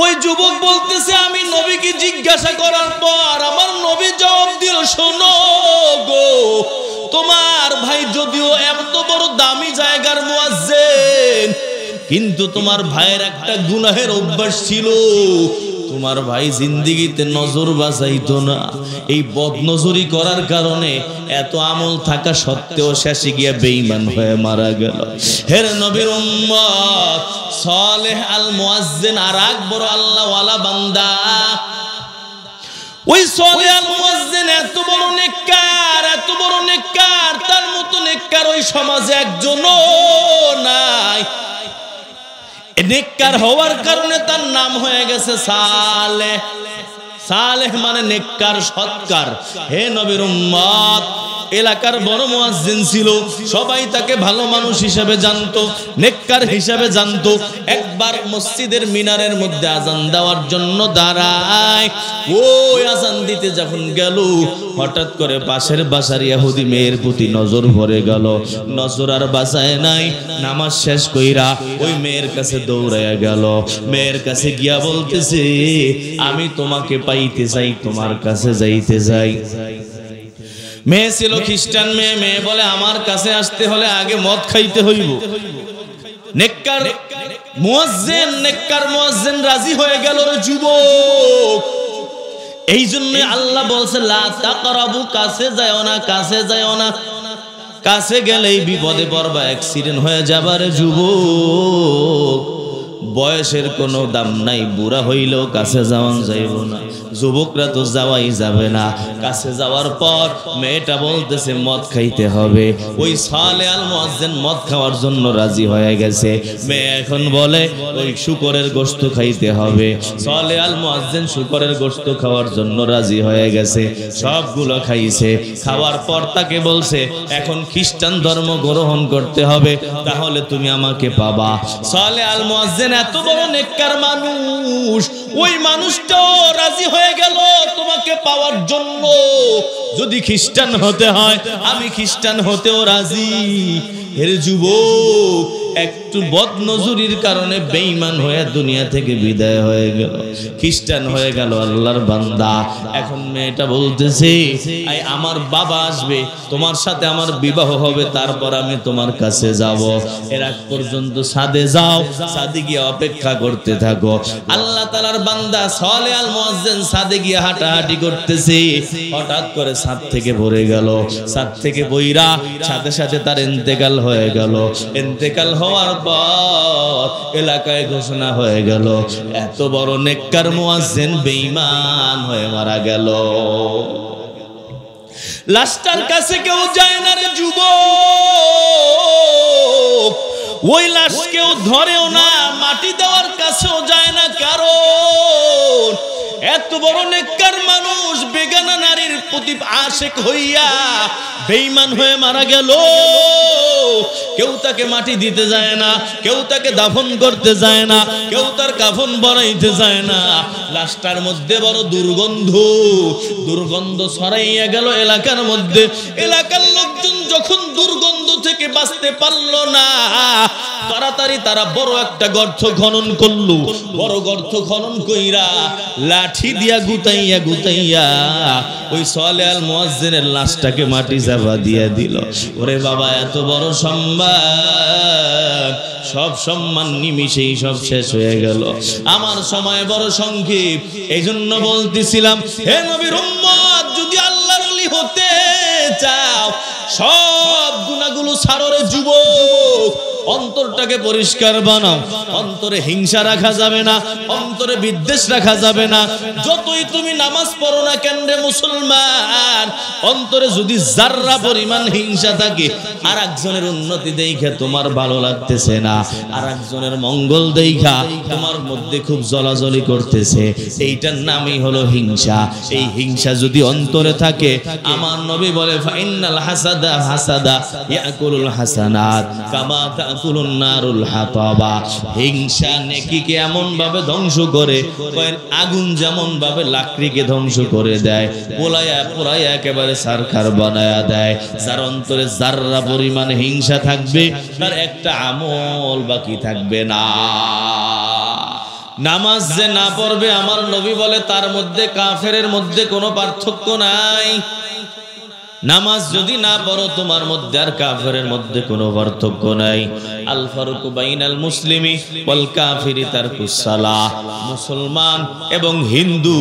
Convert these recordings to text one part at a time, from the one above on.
ওই যুবক বলতেছে, আমি নবীকে জিজ্ঞাসা করার পর আমার নবী জবাব দিল, শোনো গো, তোমার ভাই যদিও এত বড় দামি জায়গার মুয়াজ্জিন, কিন্তু তোমার ভাইয়ের একটা গুনাহের অভ্যাস ছিল। তোমার ভাই জিন্দেগিতে নজর বাঁচাইতো না। এই বদনজরি করার কারণে এত আমল থাকা সত্ত্বেও শেষে গিয়ে বেঈমান হয়ে মারা গেল। হে নবীর উম্মত, সালেহ আল মুয়াজ্জিন আর এক বড় আল্লাহওয়ালা বান্দা। ওই সালেহ আল মুয়াজ্জিন এত বড় নেককার, এত বড় নেককার, তার মতো নেককার ওই সমাজে একজনও নাই। নেককার হওয়ার কারণে তার নাম হয়ে গেছে সালেহ। সালেহ মানে নেককার, সৎকার। হে নবীর উম্মত, এলাকার বড় মুয়াজ্জিন ছিল, সবাই তাকে ভালো মানুষ হিসেবে জানতো, নেককার হিসেবে জানতো। একবার মসজিদের মিনারের মধ্যে আজান দেওয়ার জন্য দাঁড়ায়। ওই আজান দিতে যখন গেল, হঠাৎ করে পাশের বাসার ইহুদি মেয়ের প্রতি নজর পড়ে গেল। নজর আর বাঁচায় নাই, নামাজ শেষ কইরা ওই মেয়ের কাছে দৌড়াইয়া গেল। মেয়ের কাছে গিয়া বলতেছে, আমি তোমাকে পাইতে চাই, তোমার কাছে যাইতে চাই। মেয়ে ছিল খ্রিস্টান মেয়ে। মেয়ে বলে, আমার কাছে আসতে হলে আগে মদ খাইতে হইব। নেককার মুয়াজ্জিন রাজি হয়ে গেল রে যুবক। এই জন্য আল্লাহ বলছে, লা তাকরাবু, কাছে যাও না, কাছে যাও না। কাছে গেলেই বিপদে পড়বা, অ্যাক্সিডেন্ট হয়ে যাবার যুবক। বয়সের কোনো দাম নাই, বুড়া হইলেও কাছে যাওয়া যাইব না। যুবকরা তো যাওয়াই যাবে না। কাছে যাওয়ার পর মেয়েটা বলতেছে মদ খাইতে হবে। ওই সালেহ আল মুয়াজ্জিন মদ খাওয়ার জন্য রাজি হয়ে গেছে। মেয়ে এখন বলে ওই শুকরের গোশত খাইতে হবে। সালেহ আল মুয়াজ্জিন শুকরের গোশত খাওয়ার জন্য রাজি হয়ে গেছে। সবগুলো খাইছে। খাওয়ার পর তাকে বলছে, এখন খ্রিস্টান ধর্ম গ্রহণ করতে হবে, তাহলে তুমি আমাকে পাবা। সালেহ আল মুয়াজ্জিন এত বড় নেককার মানুষ, ওই মানুষটাও রাজি হয়ে গেল তোমাকে পাওয়ার জন্য। যদি খ্রিস্টান হতে হয়, আমি খ্রিস্টান হতেও রাজি। এর যুবক একটু বদনজরির কারণে বেঈমান হয়ে দুনিয়া থেকে বিদায় হয়ে গেল, খ্রিস্টান হয়ে গেল আল্লাহর বান্দা। এখন মেয়েটা বলতেছে, আমার বাবা আসবে, তোমার সাথে আমার বিবাহ হবে, তারপর আমি তোমার কাছে যাব। এর আগ পর্যন্ত সাদে যাও, সাদে গিয়ে অপেক্ষা করতে থাকো। আল্লাহ তাআলার বান্দা সালেহ আল মুয়াজ্জিন সাদে গিয়ে হাঁটাহাঁটি করতেছে। হঠাৎ করে ছাদ থেকে পড়ে গেল। ছাদ থেকে বইরা সাথে সাথে তার ইন্তেকাল হয়ে গেল। ইন্তেকাল হওয়ার পর এলাকায় ঘোষণা হয়ে গেল, এত বড় নেককার মুয়াজ্জিন বেঈমান হয়ে মারা গেল। লাশটার কাছে কেউ যায় না রে যুবক। ওই লাশ কেউ ধরেও না, মাটি দেওয়ার কাছেও যায় না। কারণ এত বড় নেককার মানুষ বেগানা নারীর প্রতি আশিক হইয়া বেঈমান হয়ে মারা গেল। কেউ তাকে মাটি দিতে যায় না, কেউ তাকে দাফন করতে যায় না, কেউ তার কাফন বড়াইতে যায় না। লাশটার মধ্যে বড় দুর্গন্ধ ছড়াইয়া গেল এলাকার মধ্যে। এলাকার লোকজন যখন দুর্গন্ধ থেকে বাঁচতে পারল না, তাড়াতাড়ি তারা বড় একটা গর্ত খনন করলো। বড় গর্ত খনন কইরা লাঠি দিয়া গুতাইয়া ওই সালেহ আল মুয়াজ্জিনের লাশটাকে মাটি চাপা দিয়া দিল। ওরে বাবা, এত বড় সম্মান, সব সম্মান নিমিষেই সব শেষ হয়ে গেল। আমার সময় বড় সংক্ষেপ, এই জন্য বলতেছিলাম, হে নবীর উম্মত, যদি আল্লাহর ওলি হতে চাও, সব গুনাহগুলো ছাড়ো রে যুবক। অন্তরটাকে পরিষ্কার বানাও। অন্তরে হিংসা রাখা যাবে না, অন্তরে বিদ্বেষ রাখা যাবে না। যতই তুমি নামাজ পড়ো না কেন রে মুসলমান, অন্তরে যদি যাররা পরিমাণ হিংসা থাকে, আর একজনের উন্নতি দেখা তোমার ভালো লাগতেছে না, আর একজনের মঙ্গল দেখা তোমার মধ্যে খুব জ্বলাজ্বলি করতেছে, এইটার নামই হলো হিংসা। এই হিংসা যদি অন্তরে থাকে, আমার নবী বলে, ফাইনাল হাসাদা ইয়াকুলুল হাসানাত কামা তাকুলুন নারুল হাতাবা। হিংসা নেকিকে এমন ভাবে ধ্বংস করে, আগুন যেমন ভাবে লাকড়িকে ধ্বংস করে দেয়, পোড়ায়া একেবারে সারখার বানায়া দেয়। যার অন্তরে যাররা পরিমাণ হিংসা থাকবে, তার একটা আমল বাকি থাকবে না। নামাজ যে না পড়বে আমার নবী বলে তার মধ্যে কাফেরের মধ্যে কোনো পার্থক্য নাই। নামাজ যদি না পড়ো তোমার মধ্যে আর কাফেরের মধ্যে কোনো পার্থক্য নাই। আল ফারুকু বাইনাল মুসলিমি ওয়াল কাফিরি তারকুস সালাহ। মুসলমান এবং হিন্দু,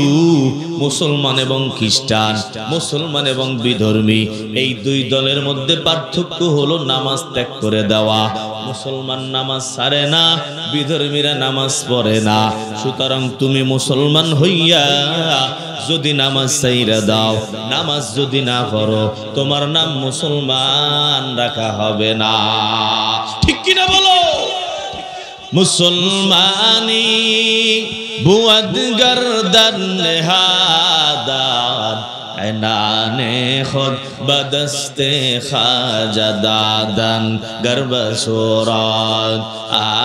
মুসলমান এবং খ্রিস্টান, মুসলমান এবং বিধর্মী, এই দুই দলের মধ্যে পার্থক্য হলো নামাজ ত্যাগ করে দেওয়া। মুসলমান নামাজ ছাড়ে না, বিধর্মীরা নামাজ পড়ে না। সুতরাং তুমি মুসলমান হইয়া যদি নামাজ ছাইরা দাও, নামাজ যদি না পড়ো, তোমার নাম মুসলমান রাখা হবে না। ঠিক কিনা বলো? মুসলমানি বুয়াদ গর্দন নেহাদান এনানে খুদ বদস্তে খাজা দাদান গর্ব সুরাত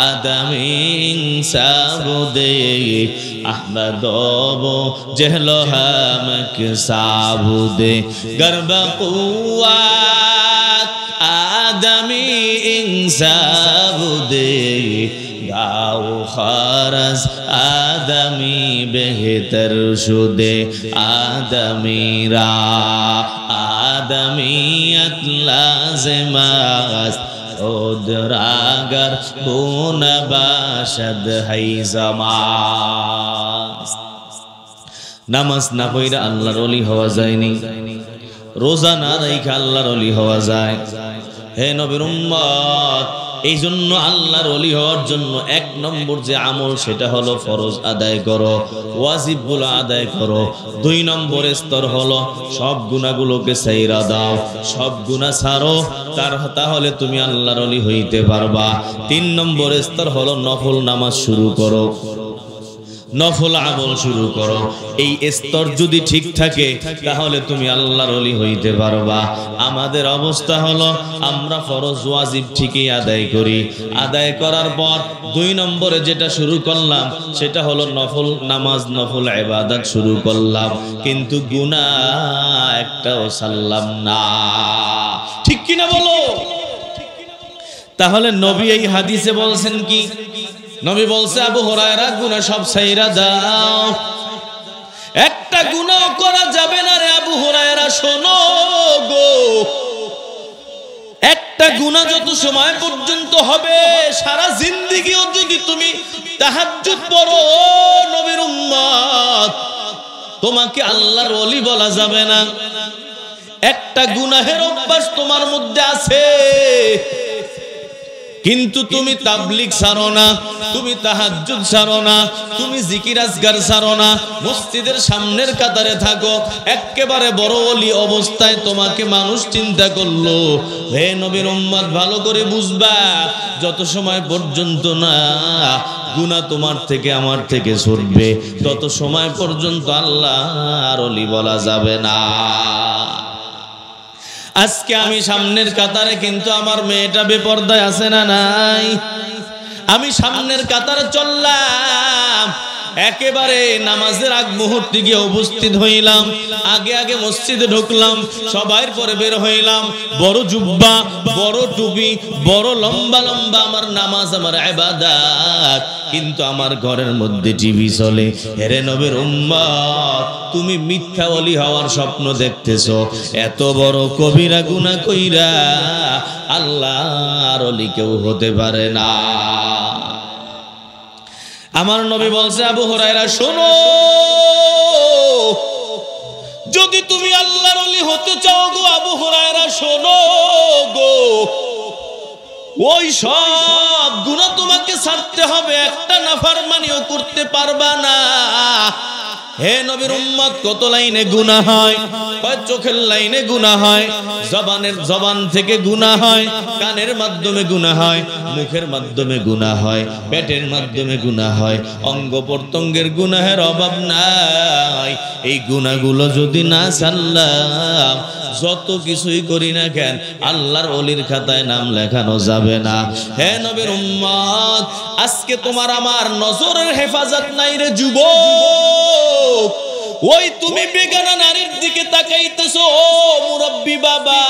আদমি সাবুদে আহমদো জহলো হামক সাবুদে গর্ব কুওয়াত আদমি সাবুদে গাও খারজ আদমি বেহতর শুদে আদমিরা আদমিয়ত লাজমাস ওদরাগর কোন বাশদ হাই জামাস। নামাজ না পড়া আল্লাহর ওলি হওয়া যায়নি, রোজা না রাখা আল্লাহর ওলি হওয়া যায়। হে নবীর উম্মত, এই জন্য আল্লাহর ওলি হওয়ার জন্য এক নম্বর যে আমল সেটা হলো ফরজ আদায় করো, ওয়াজিবগুলো আদায় করো। দুই নম্বর স্তর হলো সব গুনাহগুলোকে ছাইরা দাও, সব গুনাহ ছাড়ো, তাহলে তুমি আল্লাহর ওলি হইতে পারবা। তিন নম্বর স্তর হলো নফল নামাজ শুরু করো, নফল আমল শুরু করো। এই স্তর যদি ঠিক থাকে তাহলে তুমি আল্লাহর ওলি হইতে পারবা। আমাদের অবস্থা হলো আমরা ফরজ ওয়াজিব ঠিকই আদায় করি, আদায় করার পর দুই নম্বরে যেটা শুরু করলাম সেটা হলো নফল নামাজ, নফল ইবাদত শুরু করলাম, কিন্তু গুনাহ একটাও ছাড়লাম না। ঠিক কিনা বলো? তাহলে নবী এই হাদিসে বলছেন কি? নবী বলছে আবু হুরায়রা গুনাহ সব ছাইরা দাও, একটা গুনাহ করা যাবে না রে আবু হুরায়রা। শোনো গো, একটা গুনাহ যত সময় পর্যন্ত হবে, সারা জিন্দেগিও যদি তুমি তাহাজ্জুদ পড়ো নবীর উম্মত, তোমাকে আল্লাহর ওলি বলা যাবে না। একটা গুনাহের অভ্যাস তোমার মধ্যে আছে, কিন্তু তুমি তাবলীগ ছাড়ো না, তুমি তাহাজ্জুদ ছাড়ো না, তুমি জিকির আজগার ছাড়ো না, মসজিদের সামনের কাতারে থাকো, একেবারে বড় ওলি অবস্থায় তোমাকে মানুষ চিন্তা করলো। হে নবীর উম্মত, ভালো করে বুঝবা, যত সময় পর্যন্ত না গুনাহ তোমার থেকে আমার থেকে সরবে, তত সময় পর্যন্ত আল্লাহর ওলি বলা যাবে না। আজকে আমি সামনের কাতারে, কিন্তু আমার মেয়েটা বেপরদায় আছে না নাই? আমি সামনের কাতারে চললাম, একেবারে নামাজের আগ মুহূর্তে গিয়ে উপস্থিত হইলাম, আগে আগে মসজিদে ঢুকলাম, সবার পরে বের হইলাম, বড় জুব্বা, বড় টুপি, বড় লম্বা লম্বা আমার নামাজ, আমার ইবাদত, কিন্তু আমার ঘরের মধ্যে টিভি চলে। হেরে নবীর উম্মত, তুমি মিথ্যা ওলি হওয়ার স্বপ্ন দেখতেছো, এত বড় কবিরা গুনাহ কইরা আল্লাহর ওলি কেউ হতে পারে না। আমার নবী বলছে আবু হুরায়রা শোনো, যদি তুমি আল্লাহর ওলি হতে চাও গো আবু হুরায়রা, শোনো গো, ওই সব গুনাহ তোমাকে ছাড়তে হবে, একটা নাফরমানিও করতে পারবা না। হে নবীর উম্মত, কত লাইনে গুনাহ হয়? কয় চোখের লাইনে গুনাহ হয়, জবান থেকে গুনাহ হয়, কানের মাধ্যমে গুনাহ হয়, মুখের মাধ্যমে গুনাহ হয়, পেটের মাধ্যমে গুনাহ হয়, অঙ্গ প্রত্যঙ্গের গুনাহের অভাব নাই। এই গুনাহগুলো যদি না ছাড়লাম, যত কিছুই করি না কেন আল্লাহর ওলির খাতায় নাম লেখানো যাবে না। হে নবীর উম্মত, আজকে তোমার আমার নজরের হেফাজত নাই রে যুবক। ওই তুমি বেগানা নারীর দিকে তাকাইতেছো, ও মুরব্বি বাবা,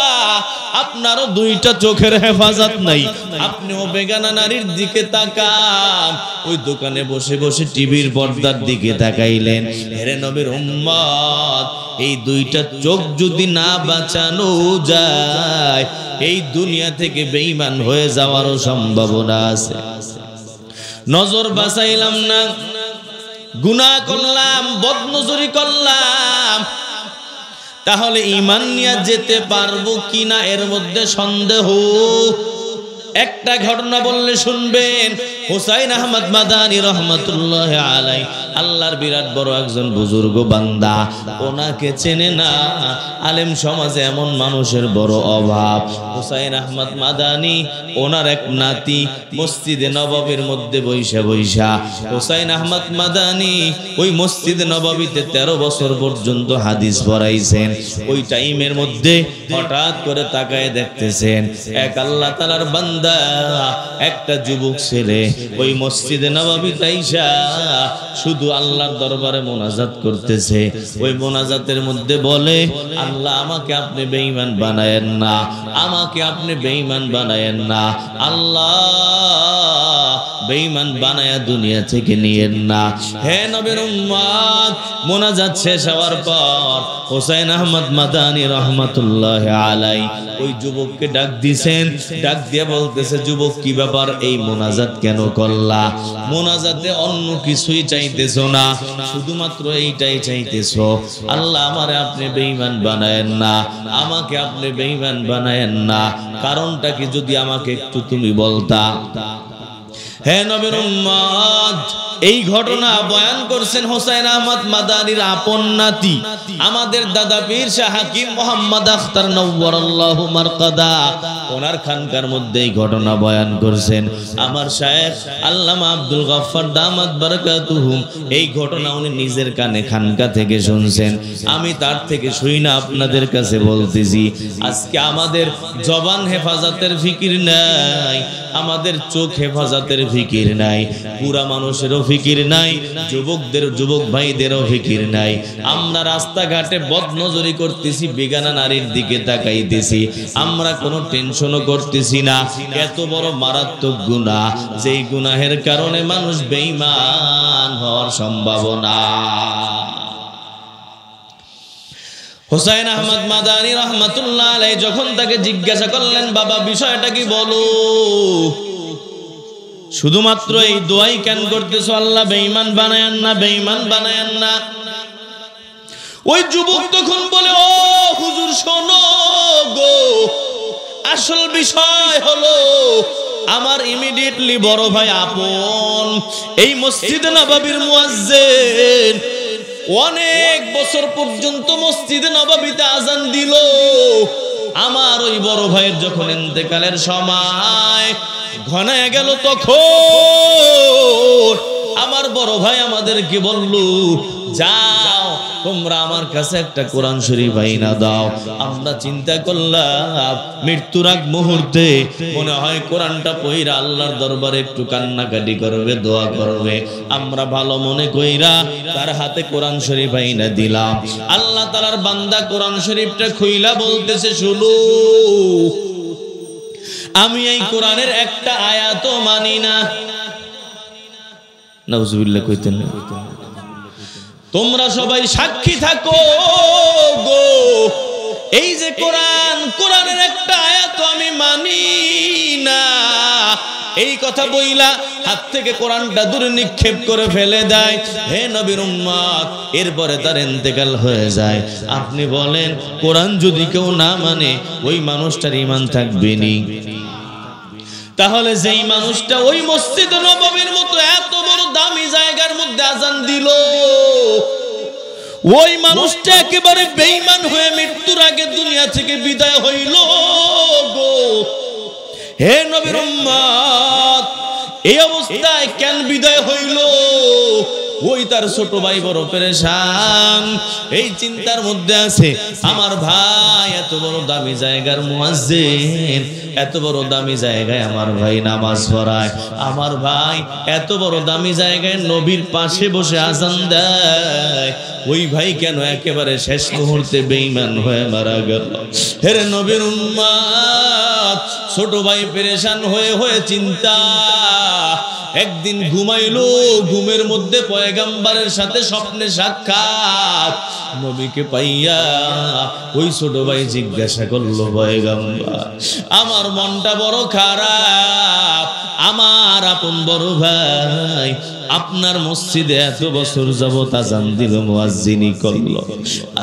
আপনারও দুইটা চোখের হেফাজত নাই, আপনিও বেগানা নারীর দিকে তাকান। ওই দোকানে বসে বসে টিভির পর্দার দিকে তাকাইলেন। হেরে নবীর উম্মত, এই দুইটা চোখ যদি না বাঁচানো যায়, এই দুনিয়া থেকে বেঈমান হয়ে যাওয়ারও সম্ভাবনা আছে। নজর বাঁচাইলাম না, গুনাহ করলাম, বদনজরি করলাম, তাহলে ঈমান নিয়ে যেতে পারবো কিনা এর মধ্যে সন্দেহ। একটা ঘটনা বললে শুনবেন। হুসাইন আহমদ মাদানী রহমাতুল্লাহ আলাইহি, আল্লাহর বিরাট বড় একজন বুজুর্গ বান্দা, ওনাকে চেনে না আলেম সমাজে, এমন মানুষের বড় অভাব। হুসাইন আহমদ মাদানী, ওনার এক নাতি মসজিদে নববীর মধ্যে বৈশা বৈশা, হুসাইন আহমদ মাদানী ওই মসজিদে নববীতে 13 বছর পর্যন্ত হাদিস পড়াইছেন। ওই টাইমের মধ্যে হঠাৎ করে তাকায় দেখতেছেন এক আল্লাহ তাআলার বান্দা, একটা যুবক ছেলে ওই মসজিদে নববীতে আইসা শুধু আল্লাহর দরবারে মোনাজাত করতেছে। ওই মোনাজাতের মধ্যে বলে, আল্লাহ আমাকে আপনি বেঈমান বানায়েন না, আমাকে আপনি বেঈমান বানায়েন না, আল্লাহ বেঈমান বানায়া দুনিয়া থেকে নিয়েন না। হে নবীর উম্মত, মোনাজাত শেষ হওয়ার পর হুসাইন আহমদ মাদানী রহমাতুল্লাহ আলাইহি ওই যুবককে ডাক দিয়েছেন। ডাক দিয়ে বলতেছে, যুবক কি ব্যাপার, এই মোনাজাত কেন করলা? মোনাজাতে অন্য কিছুই চাইতেছো না, শুধুমাত্র এইটাই চাইতেছো, আল্লাহ আমারে আপনি বেঈমান বানায়েন না, আমাকে আপনি বেঈমান বানায়েন না। কারণটা কি যদি আমাকে একটু তুমি বলতা। হে নবীর উম্মত, এই ঘটনা বয়ান করছেন হুসাইন আহমদ মাদানীর আপন নাতি, আমাদের দাদা পীর শাহ হাকিম মোহাম্মদ আখতার নওয়ারাল্লাহু মারকাদা, ওনার খানকার মধ্যে এই ঘটনা বয়ান করছেন। আমার শায়েখ আল্লামা আব্দুল গফফার দামাত বারাকাতুহুম, এই ঘটনা উনি নিজের কানে খানকা থেকে শুনছেন। আমি তার থেকে শুই না আপনাদের কাছে বলতেছি। আজকে আমাদের জবান হেফাজতের ফিকির নাই, আমাদের চোখ হেফাজতের ফিকির নাই, পুরা মানুষেরও ফিকির নাই, যুবক ভাইদেরও ফিকির নাই। আমরা রাস্তাঘাটে বদনজরি করতেছি, বেগানা নারীর দিকে তাকাইতেছি, আমরা কোনো টেনশনও করতেছি না। এত বড় মারাত্মক গুনাহ, যেই গুনাহের কারণে মানুষ বেঈমান হওয়ার সম্ভাবনা। হুসাইন আহমদ মাদানী রহমাতুল্লাহ আলাইহি যখন তাকে জিজ্ঞাসা করলেন, বাবা বিষয়টা কি বলো, শুধুমাত্র এই দোয়াই কেন করতেছো, আল্লাহ বেঈমান বানায়েন না, বেঈমান বানায়েন না। ওই যুবক তখন বলে, ও হুজুর শোনো গো, আসল বিষয় হলো আমার ইমিডিয়েটলি বড় ভাই আপন এই মসজিদে নববীর মুয়াজ্জিন, অনেক বছর পর্যন্ত মসজিদে নববীতে আজান দিল। আমার ওই বড় ভাইয়ের যখন ইন্তেকালের সময় ঘনায় গেল, তখন আমার বড় ভাই আমাদেরকে বলল, যাও তোমরা আমার কাছে একটা কোরআন শরীফ আইনা দাও। আমরা চিন্তা করলাম মৃত্যুর আগ মুহূর্তে মনে হয় কোরআনটা পড়া আল্লাহর দরবারে একটু কান্নাকাটি করবে, দোয়া করবে। আমরা ভালো মনে কইরা তার হাতে কোরআন শরীফ আইনা দিলাম। আল্লাহ তাআলার বান্দা কোরআন শরীফটা খুইলা বলতেছে, শুনো, আমি এই কোরআনের একটা আয়াতও মানি না। নাউজুবিল্লাহ কইতেন না। তোমরা সবাই সাক্ষী থাকো গো, এই যে কোরআন, কোরআনের একটা আয়াত আমি মানি না। এই কথা বইলা হাত থেকে কোরআনটা দূরে নিক্ষেপ করে ফেলে দেয়। হে নবীর উম্মত, এরপরে তার ইন্তেকাল হয়ে যায়। আপনি বলেন, কোরআন যদি কেউ না মানে ওই মানুষটার ঈমান থাকবে নি? তাহলে যেই মানুষটা ওই মসজিদ নববীর মতো এত বড় দামি জায়গার মধ্যে আজান দিল, ওই মানুষটা একেবারে বেঈমান হয়ে মৃত্যুর আগে দুনিয়া থেকে বিদায় হইল গো। হে নবীর উম্মত, এই অবস্থায় কেন বিদায় হইল? ওই তার ছোট ভাই বড় পেরেশান, এই চিন্তার মধ্যে আছে, আমার ভাই এত বড় দামি জায়গার মুয়াজ্জিন, এত বড় দামি জায়গায় আমার ভাই নামাজ পড়ায়, আমার ভাই এত বড় দামি জায়গায় নবীর পাশে বসে আজান দেয়, ওই ভাই কেন একেবারে শেষ মুহূর্তে বেঈমান হয়ে মারা গেল? হেরে নবীর উম্মত, ছোট ভাই পেরেশান হয়ে চিন্তা। একদিন ঘুমাইলো, ঘুমের মধ্যে পয়গম্বরের সাথে স্বপ্নে সাক্ষাৎ। নবীকে পাইয়া ওই ছোট ভাই জিজ্ঞাসা করলো, পয়গম্বর আমার মনটা বড় খারাপ, আমার আপন বড় ভাই আপনার মসজিদে এত বছর যাবত আযান দিল, মুয়াজ্জিনি করলো,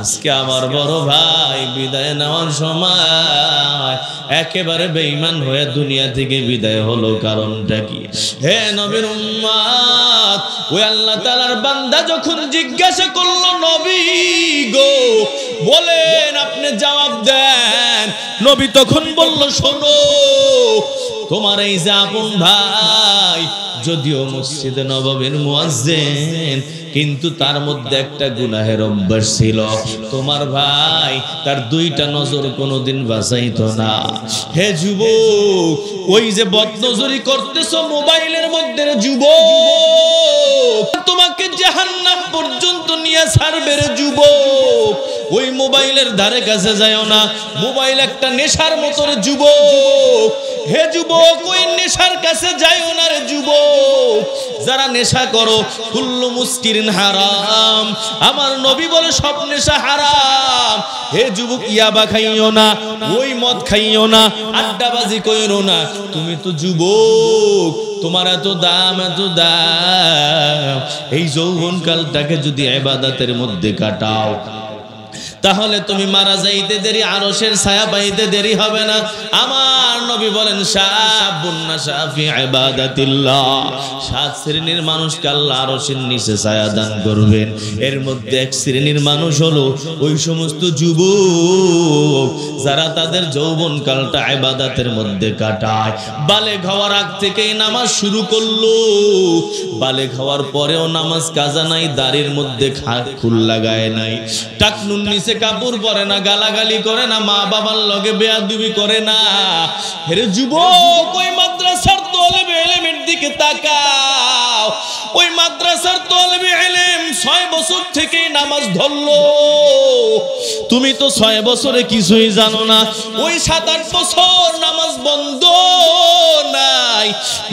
আজকে আমার বড় ভাই বিদায় নেওয়ার সময় একেবারে বেঈমান হয়ে দুনিয়া থেকে বিদায় হলো, কারণটা কি? হে নবীর উম্মত, ওই আল্লাহ তাআলার বান্দা যখন জিজ্ঞাসা করলো, নবী গো বলেন, আপনি জবাব দেন। নবী তখন বলল, শোনো, তোমার এই যে আপন ভাই যদিও মসজিদে নববীর মুয়াজ্জিন, কিন্তু তার মধ্যে একটা গুনাহের অভ্যাস ছিল। তোমার ভাই তার দুইটা নজর কোনোদিন বাঁচাইতো না। হে যুবক, ওই যে বদনজরি করতেছো মোবাইলের মধ্যে, যুবক তোমাকে জাহান্নাম পর্যন্ত নিয়ে ছাড়বে রে যুবক। ওই মোবাইলের ধারে কাছে যায়ও না, মোবাইল একটা নেশার মতো রে যুবক। হে যুবক, ওই নেশার কাছে যাইও না রে যুবক। যারা নেশা করো, কুল্লু মুস্কিরিন হারাম, আমার নবী বলে সব নেশা হারাম। হে যুবক, ইয়াবা খাইও না, ওই মদ খাইও না, আড্ডাবাজি কইরো না। তুমি তো যুবক, তোমার এত দাম, এত দাম। এই যৌবনকালটাকে যদি ইবাদতের মধ্যে কাটাও, তাহলে তুমি মারা যাইতে দেরি, আরশের ছায়া পাইতে দেরি হবে না। আমার নবী বলেন, শাবুন নাশা ফি ইবাদাতিল্লাহ, 7 শ্রেণীর মানুষকে আল্লাহ আরশের নিচে ছায়া দান করবেন। এর মধ্যে এক শ্রেণীর মানুষ হলো ওই সমস্ত যুবক যারা তাদের যৌবনকালটা ইবাদতের মধ্যে কাটায়। বালেগ হওয়ার আগ থেকেই নামাজ শুরু করলো, বালেগ হওয়ার পরেও নামাজ কাজা নাই, দাড়ির মধ্যে ফুল লাগায় নাই, টাকনুর নিচে কাপড় পরে না, গালাগালি করে না, মা বাবার লগে বেয়াদবি করে না। হেরে যুবক, ওই মাদ্রাসার তালেবে ইলমের দিকে তাকাও। ওই মাদ্রাসার তালেবে ইলম 6 বছর থেকে নামাজ ধরলো, তুমি তো 6 বছরে কিছুই জানো না। ওই 7-8 বছর নামাজ বন্ধ নাই।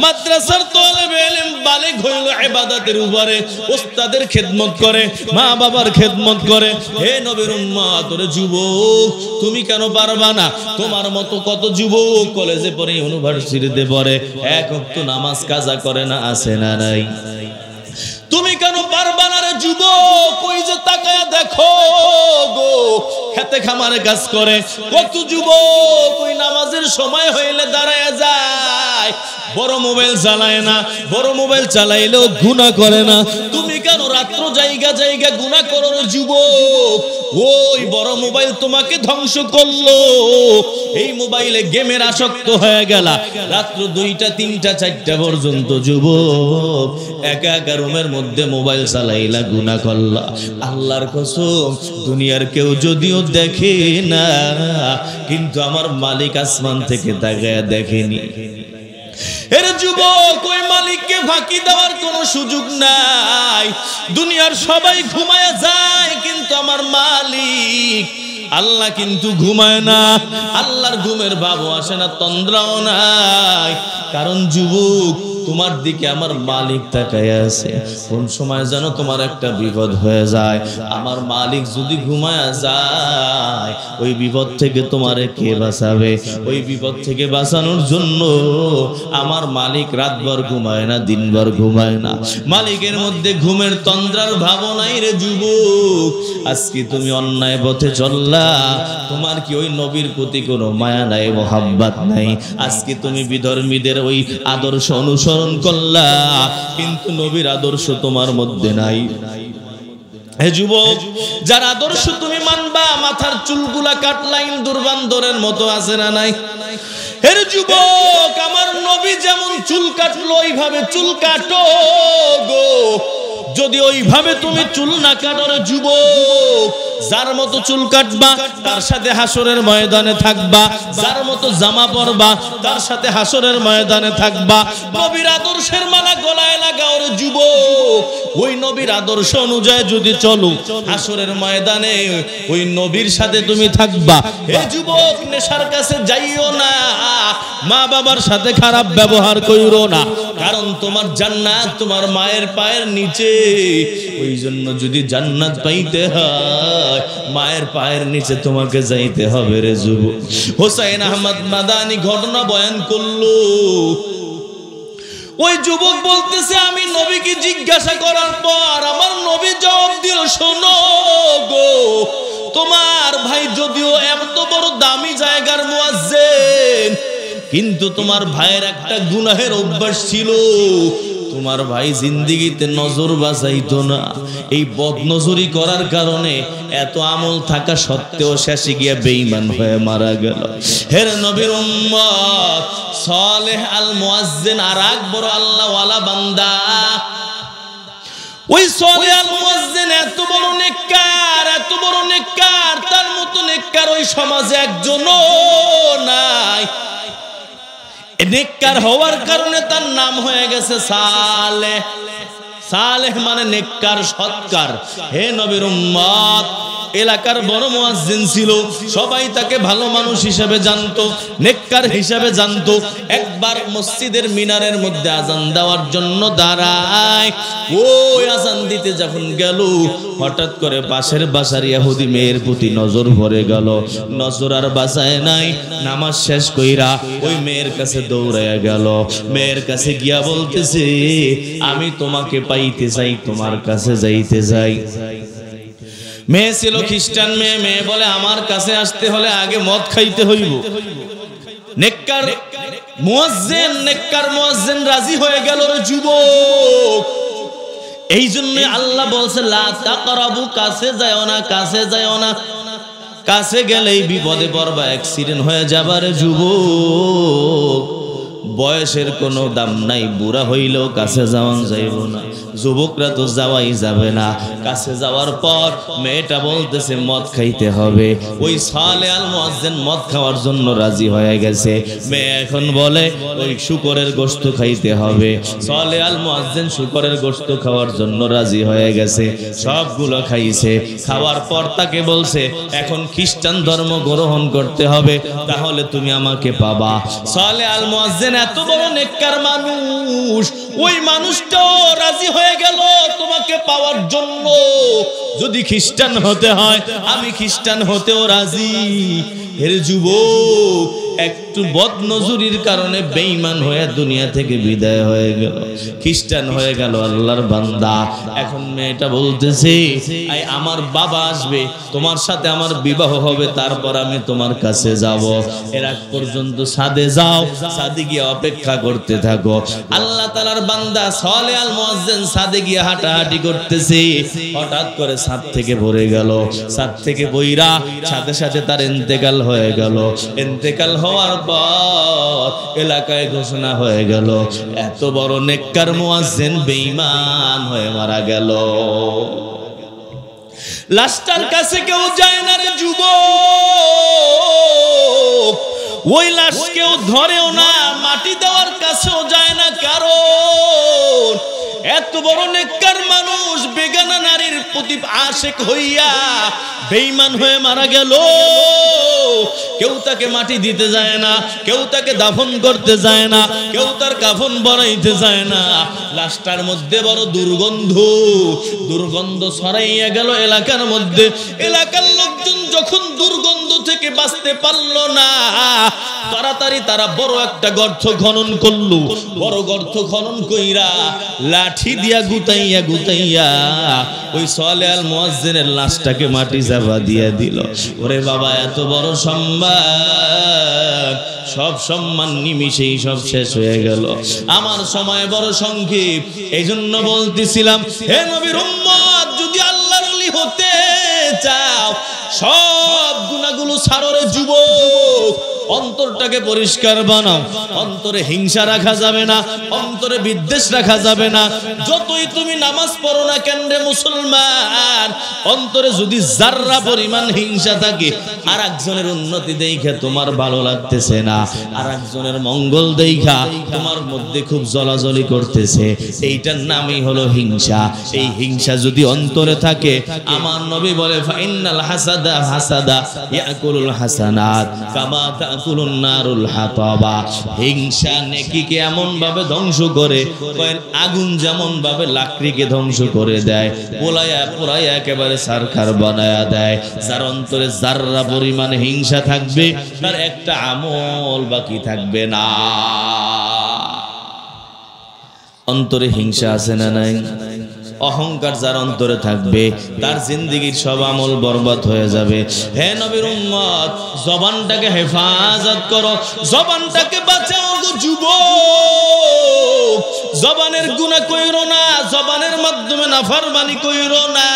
মাদ্রাসার তালেবে ইলম বালেগ হইল ইবাদতের উপরে, ওস্তাদের খেদমত করে, মা বাবার খেদমত করে। হে নবীর উম্মত, ওরে যুবক, তুমি কেন পারবা না? তোমার মতো কত যুবক কলেজে পড়ে, ইউনিভার্সিটিতে পড়ে, এক ওয়াক্ত নামাজ কাজা করে না, আছে না নাই? তুমি কেন পারবা না রে যুবক? ওই যে তাকায়া দেখো গো, খেতে খামারে কাজ করে কত যুবক ওই নামাজের সময় হইলে দাঁড়ায় যায়, বড় মোবাইল চালায় না, বড় মোবাইল চালাইলেও গুনাহ করে না। তুমি কেন রাত্র জায়গা জায়গা গুনাহ করো রে যুবক? ওই বড় মোবাইল তোমাকে ধ্বংস করলো। এই মোবাইলে গেমের আসক্ত হয়ে গেলা, রাত্র 2টা 3টা 4টা পর্যন্ত যুবক একা একা রুমের মধ্যে মোবাইল চালাইলা, গুনাহ করলা। আল্লাহর কসম, দুনিয়ার কেউ যদিও দেখে না, কিন্তু আমার মালিক আসমান থেকে তাকায়া দেখেনি। এর যুবক, ওই মালিককে ফাঁকি দেওয়ার কোনো সুযোগ নাই। দুনিয়ার সবাই ঘুমায় যায়, কিন্তু আমার মালিক আল্লাহ কিন্তু ঘুমায় না। আল্লাহর ঘুমের ভাবও আসে না, তন্দ্রাও নাই। কারণ যুবক, তোমার দিকে আমার মালিক তাকায় আছে। কোন সময় যেন তোমার একটা বিপদ হয়ে যায়, আমার মালিক যদি ঘুমায় যায়, ওই বিপদ থেকে তোমারে কে বাঁচাবে? ওই বিপদ থেকে বাঁচানোর জন্য আমার মালিক রাতভর ঘুমায় না, দিনভর ঘুমায় না। মালিকের মধ্যে ঘুমের তন্দ্রার ভাবনাই রে যুবক। আজকে তুমি অন্যায় পথে চললা, তোমার কি ওই নবীর প্রতি কোনো মায়া নাই, মোহাব্বত নাই? আজকে তুমি বিধর্মীদের ওই আদর্শ অনুসরণ করলা, কিন্তু নবীর আদর্শ তোমার মধ্যে নাই। হে যুবক, যার আদর্শ তুমি মানবা, মাথার চুলগুলা কাটলা ইন্দুর বান্দরের মতো আছে না নাই? হে যুবক, আমার নবী যেমন চুল কাটলো, ওইভাবে চুল কাটো গো। যদি ওইভাবে তুমি চুল না কাটো রে যুবক, যার মতো চুল কাটবা তার সাথে হাসরের ময়দানে থাকবা, যার মতো জামা পরবা তার সাথে হাসরের ময়দানে থাকবা। নবীর আদর্শের মালা গলায় লাগাও রে যুবক, ওই নবীর আদর্শ অনুযায়ী যদি চলো হাসরের ময়দানে ওই নবীর সাথে তুমি থাকবা। হে যুবক, নেশার কাছে যাইও না, মা বাবার সাথে খারাপ ব্যবহার কইরো না, কারণ তোমার জান্নাত তোমার মায়ের পায়ের নিচে। ওই জন্য যদি জান্নাত পাইতে হয় মায়ের পায়ের নিচে তোমাকে যাইতে হবে রে যুবক। হোসাইন আহমদ মাদানী ঘটনা বয়ান করলো। ওই যুবক বলতেছে, আমি নবীকে জিজ্ঞাসা করার পর আমার নবী জবাব দিল, শোনো গো, তোমার ভাই যদিও এত বড় দামি জায়গার মুয়াজ্জিন, কিন্তু তোমার ভাইয়ের একটা গুনাহের অভ্যাস ছিল। তোমার ভাই জিন্দেগিতে নজর বাঁচাইতো না, এই বদনজরি করার কারণে এত আমল থাকা সত্ত্বেও শেষে গিয়ে বেঈমান হয়ে মারা গেল। হে নবীর উম্মত, সালেহ আল মুয়াজ্জিন আর এক বড় আল্লাহ ওয়ালা বান্দা। ওই সালেহ আল মুয়াজ্জিন এত বড় নেককার, এত বড় নেককার, তার মতো নেককার ওই সমাজে একজনও নাই। নেককার হওয়ার কারণে তার নাম হয়ে গেছে সালেহ। সালেহ মানে নেককার, সৎকার। হে নবীর উম্মত, এলাকার বড় মুয়াজ্জিন ছিল, সবাই তাকে ভালো মানুষ হিসেবে জানতো, নেককার হিসেবে জানতো। একবার মসজিদের মিনারের মধ্যে আজান দেওয়ার জন্য দাঁড়ায়, ওই আজান দিতে যখন গেল হঠাৎ করে পাশের বাসার ইহুদি মেয়ের প্রতি নজর পড়ে গেল। নজর আর বাঁচায় নাই, নামাজ শেষ কইরা ওই মেয়ের কাছে দৌড়াইয়া গেল। মেয়ের কাছে গিয়া বলতেছে, আমি তোমাকে পাইতে চাই, তোমার কাছে যাইতে চাই। মেয়ে ছিল খ্রিস্টান মেয়ে, মেয়ে বলে আমার কাছে আসতে হলে আগে মদ খাইতে হইব। নেককার মুয়াজ্জিন, নেককার মুয়াজ্জিন রাজি হয়ে গেল রে যুবক। এই জন্য আল্লাহ বলছে, লা তাকরাবু, কাছে যাও না, কাছে যাও না, কাছে গেলেই বিপদে পড়বা, অ্যাক্সিডেন্ট হয়ে যাবে রে যুবক। বয়সের কোনো দাম নাই, বুড়া হইলেও কাছে যাওয়া যাইব না, যুবকরা তো যাওয়াই যাবে না। কাছে যাওয়ার পর মেয়েটা বলতেছে মদ খাইতে হবে। ওই সালেহ আল মুয়াজ্জিন মদ খাওয়ার জন্য রাজি হয়ে গেছে। মেয়ে এখন বলে ওই শুকরের গোশত খাইতে হবে। সালেহ আল মুয়াজ্জিন শুকরের গোশত খাওয়ার জন্য রাজি হয়ে গেছে, সবগুলো খাইছে। খাওয়ার পর তাকে বলছে এখন খ্রিস্টান ধর্ম গ্রহণ করতে হবে, তাহলে তুমি আমাকে পাবা। সালেহ আল মুয়াজ্জিন এত বড় নেককার মানুষ, ওই মানুষটাও রাজি হয়ে গেল তোমাকে পাওয়ার জন্য। যদি খ্রিস্টান হতে হয় আমি খ্রিস্টান হতেও রাজি। হে যুবক, একটু বদনজরির কারণে বেঈমান হয়ে দুনিয়া থেকে বিদায় হয়ে গেল, খ্রিস্টান হয়ে গেল আল্লাহর বান্দা। এখন মেয়েটা বলতেছে, আই আমার বাবা আসবে, তোমার সাথে আমার বিবাহ হবে, তারপর আমি তোমার কাছে যাব। এর আগ পর্যন্ত সাদে যাও, সাদে গিয়ে অপেক্ষা করতে থাকো। আল্লাহ তাআলার বান্দা সালেহ আল মুয়াজ্জিন সাদে গিয়ে হাঁটাহাঁটি করতেছে। হঠাৎ করে ছাদ থেকে পড়ে গেল, ছাদ থেকে বইরা সাথে সাথে তার ইন্তেকাল হয়ে গেল। ইন্তেকাল হওয়ার পর এলাকায় ঘোষণা হয়ে গেল, এত বড় নেককার মুয়াজ্জিন বেঈমান হয়ে মারা গেল। লাশটার কাছে কেউ যায় না রে যুবক, ওই লাশ কেউ ধরেও না, মাটি দেওয়ার কাছেও যায় না, কারণ এত বড় নেককার মানুষ বেগানা নারীর প্রতি আশিক হইয়া বেঈমান হয়ে মারা গেল। কেউ তাকে মাটি দিতে যায় না, কেউ তাকে দাফন করতে যায় না, কেউ তার কাফন বড়াইতে যায় না। লাশটার মধ্যে বড় দুর্গন্ধ, দুর্গন্ধ ছড়াইয়া গেল এলাকার মধ্যে। এলাকার লোকজন যখন দুর্গন্ধ থেকে বাঁচতে পারলো না, তাড়াতাড়ি তারা বড় একটা গর্ত খনন করলো। বড় গর্ত খনন কইরা লাঠি দিয়া গুতাইয়া গুতাইয়া ওই সালেহ আল মুয়াজ্জিনের লাশটাকে মাটি চাপা দিয়া দিল। ওরে বাবা, এত বড় সম্মান, সব সম্মান নিমিষেই সব শেষ হয়ে গেল। আমার সময় বড় সংক্ষেপ, এই জন্য বলতেছিলাম, হে নবীর উম্মত, যদি আল্লাহর ওলি হতে চাও সব গুনাহগুলো ছাড়ো রে যুবক। অন্তরটাকে পরিষ্কার বানাও। অন্তরে হিংসা রাখা যাবে না, অন্তরে বিদ্বেষ রাখা যাবে না। যতই তুমি নামাজ পড়ো না কেন রে মুসলমান, অন্তরে যদি যাররা পরিমাণ হিংসা থাকে, আর একজনের উন্নতি দেখে তোমার ভালো লাগতেছে না, আর একজনের মঙ্গল দেখা তোমার মধ্যে খুব জ্বলাজ্বলি করতেছে, এইটার নামই হলো হিংসা। এই হিংসা যদি অন্তরে থাকে, আমার নবী বলে ফাইনাল হাসাদা হাসাদা ইয়াকুলুল হাসানাত কামা তাকুলুন নারুল হাতাবা। হিংসা নেকিকে এমন ভাবে ধ্বংস করে, আগুন যেমন ভাবে লাকড়িকে ধ্বংস করে দেয়, পোলায়া পোলায়া একেবারে সারখার বানায়া দেয়। যার অন্তরে যাররা পরিমাণ হিংসা থাকবে, তার একটা আমল বাকি থাকবে না। অন্তরে হিংসা আছে না নাই? অহংকার যার অন্তরে থাকবে, তার জিন্দেগীর সব আমল বরবাদ হয়ে যাবে। হে নবীর উম্মত, জবানটাকে হেফাজত করো, জবানটাকে বাঁচাও গো যুবক। জবানের গুনাহ কইরো না, জবানের মাধ্যমে নাফরমানি কইরো না।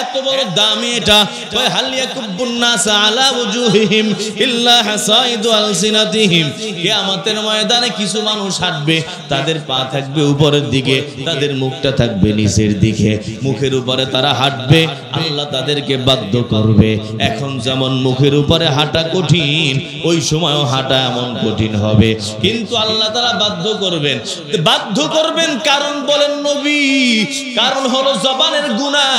এত বড় দামি এটা, কয় হাল ইয়াকুবুন নাস আলা ওজুহিহিম ইল্লা হাসাইদু আলসিনাতিহিম। কিয়ামতের ময়দানে কিছু মানুষ হাঁটবে, তাদের পা থাকবে উপরের দিকে, তাদের মুখটা থাকবে নিচের দিকে। মুখের উপরে তারা হাঁটবে, আল্লাহ তাদেরকে বাধ্য করবে। এখন যেমন মুখের উপরে হাঁটা কঠিন, ওই সময়ও হাঁটা এমন কঠিন হবে, কিন্তু আল্লাহ তাআলা বাধ্য করবেন। বাধ্য করবেন কারণ বলেন নবী, কারণ হলো জবানের গুনাহ।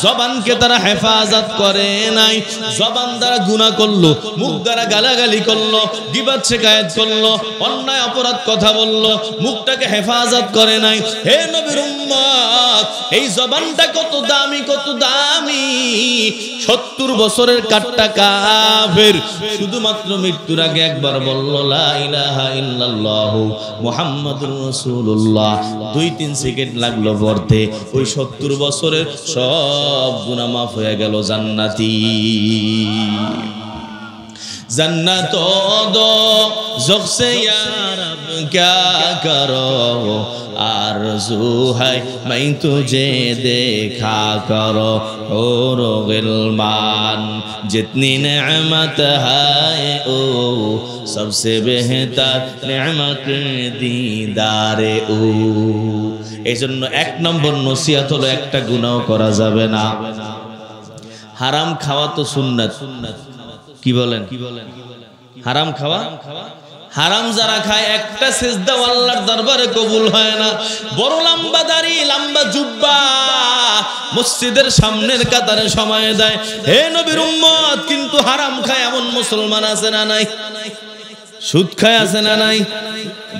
জবানকে তারা হেফাজত করে নাই, জবান দ্বারা গুনাহ করলো, মুখ দ্বারা গালাগালি করলো, গীবত শিকায়াত করলো, অন্যায় অপরাধ কথা বললো, মুখটাকে হেফাজত করে নাই। হে নবীর উম্মত, এই জবানটা কত দামি, কত দামি। 70 বছরের কাট্টা কাফের শুধুমাত্র মৃত্যুর আগে একবার বলল লা ইলাহা ইল্লাল্লাহু মুহাম্মাদুর রাসূলুল্লাহ। 2-3 সেকেন্ড লাগলো পড়তে, ওই 70 বছরের সব গুনাহ মাফ হয়ে গেল। জান্নাতি जन्नत दो ज़ुख से या रब क्या करो, आरज़ू है मैं तुझे देखा करो। और गिलमान जितनी नेमत है ओ सबसे बेहतर नेमत दीदारे ओ। এই জন্য 1 নম্বর নসিহত হলো, একটা গুনাহ করা যাবে না। হারাম খাওয়া তো সুন্নাত, কি বলেন? হারাম খাওয়া, হারাম যারা খায় একটা সিজদা আল্লাহর দরবারে কবুল হয় না। বড় লম্বা দাড়ি, লম্বা জুব্বা, মসজিদের সামনের কাতারে সময় দেয়। হে নবীর উম্মত, কিন্তু হারাম খায় এমন মুসলমান আছে না নাই? সুদ খায় আছে না নাই?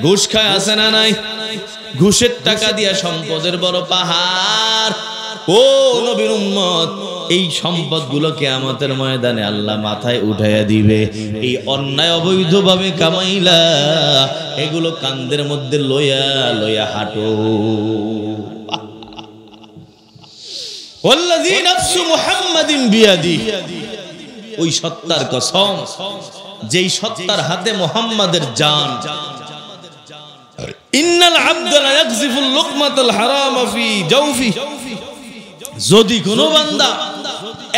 ঘুষ খায় আছে না নাই? ঘুষের টাকা দিয়া সম্পদের বড় পাহাড়। ও নবীর উম্মত, এই সম্পদগুলো কিয়ামতের ময়দানে আল্লাহ মাথায় উঠাইয়া দিবে। এই অন্যায় অবৈধভাবে কামাইলা, এগুলো কান্দের মধ্যে লইয়া লইয়া হাঁটো। ওয়াল্লাযী নাফসু মুহাম্মাদিন বিয়াদি, ওই সত্তার কসম যেই সত্তার হাতে মুহাম্মাদের জান। ইন্নাল আবদা লা ইয়াকযিফুল লুকমাতাল হারামা ফি জাওফি, যদি কোন বান্দা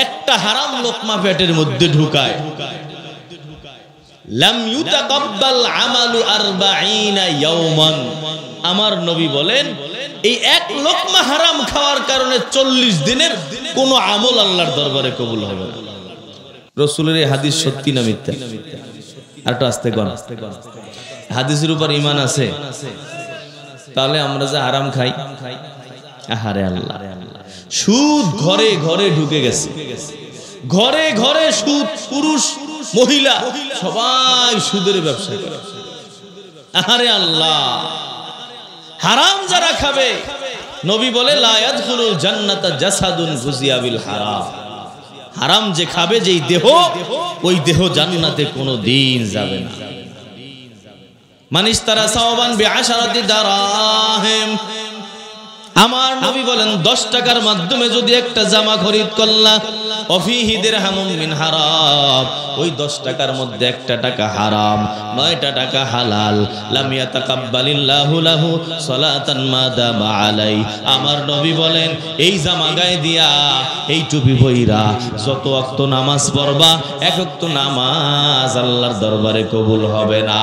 একটা হারাম লোকমা পেটের মধ্যে ঢুকায়, লাম ইউতাকাব্বাল আমালু 40 ইয়াওমান, আমার নবী বলেন এই এক লোকমা হারাম খাওয়ার কারণে 40 দিনের কোন আমল আল্লাহর দরবারে কবুল হবে না। রাসূলের এই হাদিস সত্যি না মিথ্যা? আর একটু আস্তে কোন, হাদিসের উপর ঈমান আছে? তাহলে আমরা যে হারাম খাই, আহারে আল্লাহ, সুদ ঘরে ঘরে ঢুকে গেছে, ঘরে ঘরে সুদ, পুরুষ মহিলা সবাই সুদের ব্যবসা করে। আহারে আল্লাহ, হারাম যারা খাবে, নবী বলে লা ইয়াদখুলুল জান্নাতা জাসাদুন গুজিয়া বিল হারাম। হারাম যে খাবে, যেই দেহ, ওই দেহ জান্নাতে কোনো দিন যাবে না। মানিস তারা সাওবান বিআশারাতি দারাহিম, আমার নবী বলেন 10 টাকার মাধ্যমে যদি একটা জামা খরিদ করলা অফিহি দিরহামুম মিন হারাম, ওই 10 টাকার মধ্যে একটা টাকা হারাম, 9টা টাকা হালাল। লাম ইয়াতাকাব্বালিল্লাহু লাহু সালাতান মা দামা আলাই। আমার নবী বলেন এই জামা গায়ে দিয়া, এই টুপি পইরা যত ওয়াক্ত নামাজ পড়বা, এক ওয়াক্ত নামাজ আল্লাহর দরবারে কবুল হবে না।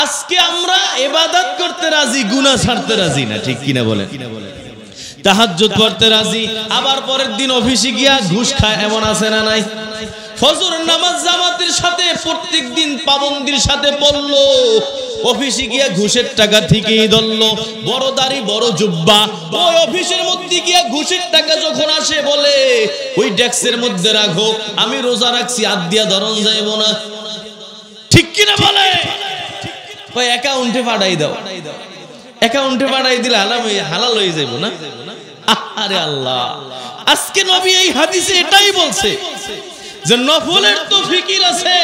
আজকে আমরা ইবাদত করতে রাজি, গুনাহ ছাড়তে রাজি না, ঠিক কিনা বলেন? তাহাজ্জুদ পড়তে রাজি, আবার পরের দিন অফিসে গিয়া ঘুষ খায়, এমন আছে না নাই? ফজর নামাজ জামাতের সাথে প্রত্যেকদিন পাবন্দির সাথে পড়লো, অফিসে গিয়া ঘুষের টাকা ঠিকই ধরলো, বড় দাড়ি বড় জুব্বা, ওই অফিসের মধ্যে গিয়া ঘুষের টাকা যখন আসে বলে ওই ডেস্কের মধ্যে রাখো, আমি রোজা রাখছি, হাত দিয়া ধরন যাইব না, ঠিক কিনা বলে? ওই অ্যাকাউন্টে পাঠাই দাও, অ্যাকাউন্টে পাঠাই দিলে হালাল হয়ে যাইব না? আরে আল্লাহ, আজকে নবী এই হাদিসে এটাই বলছে যে নফলের তো ফিকির আছে,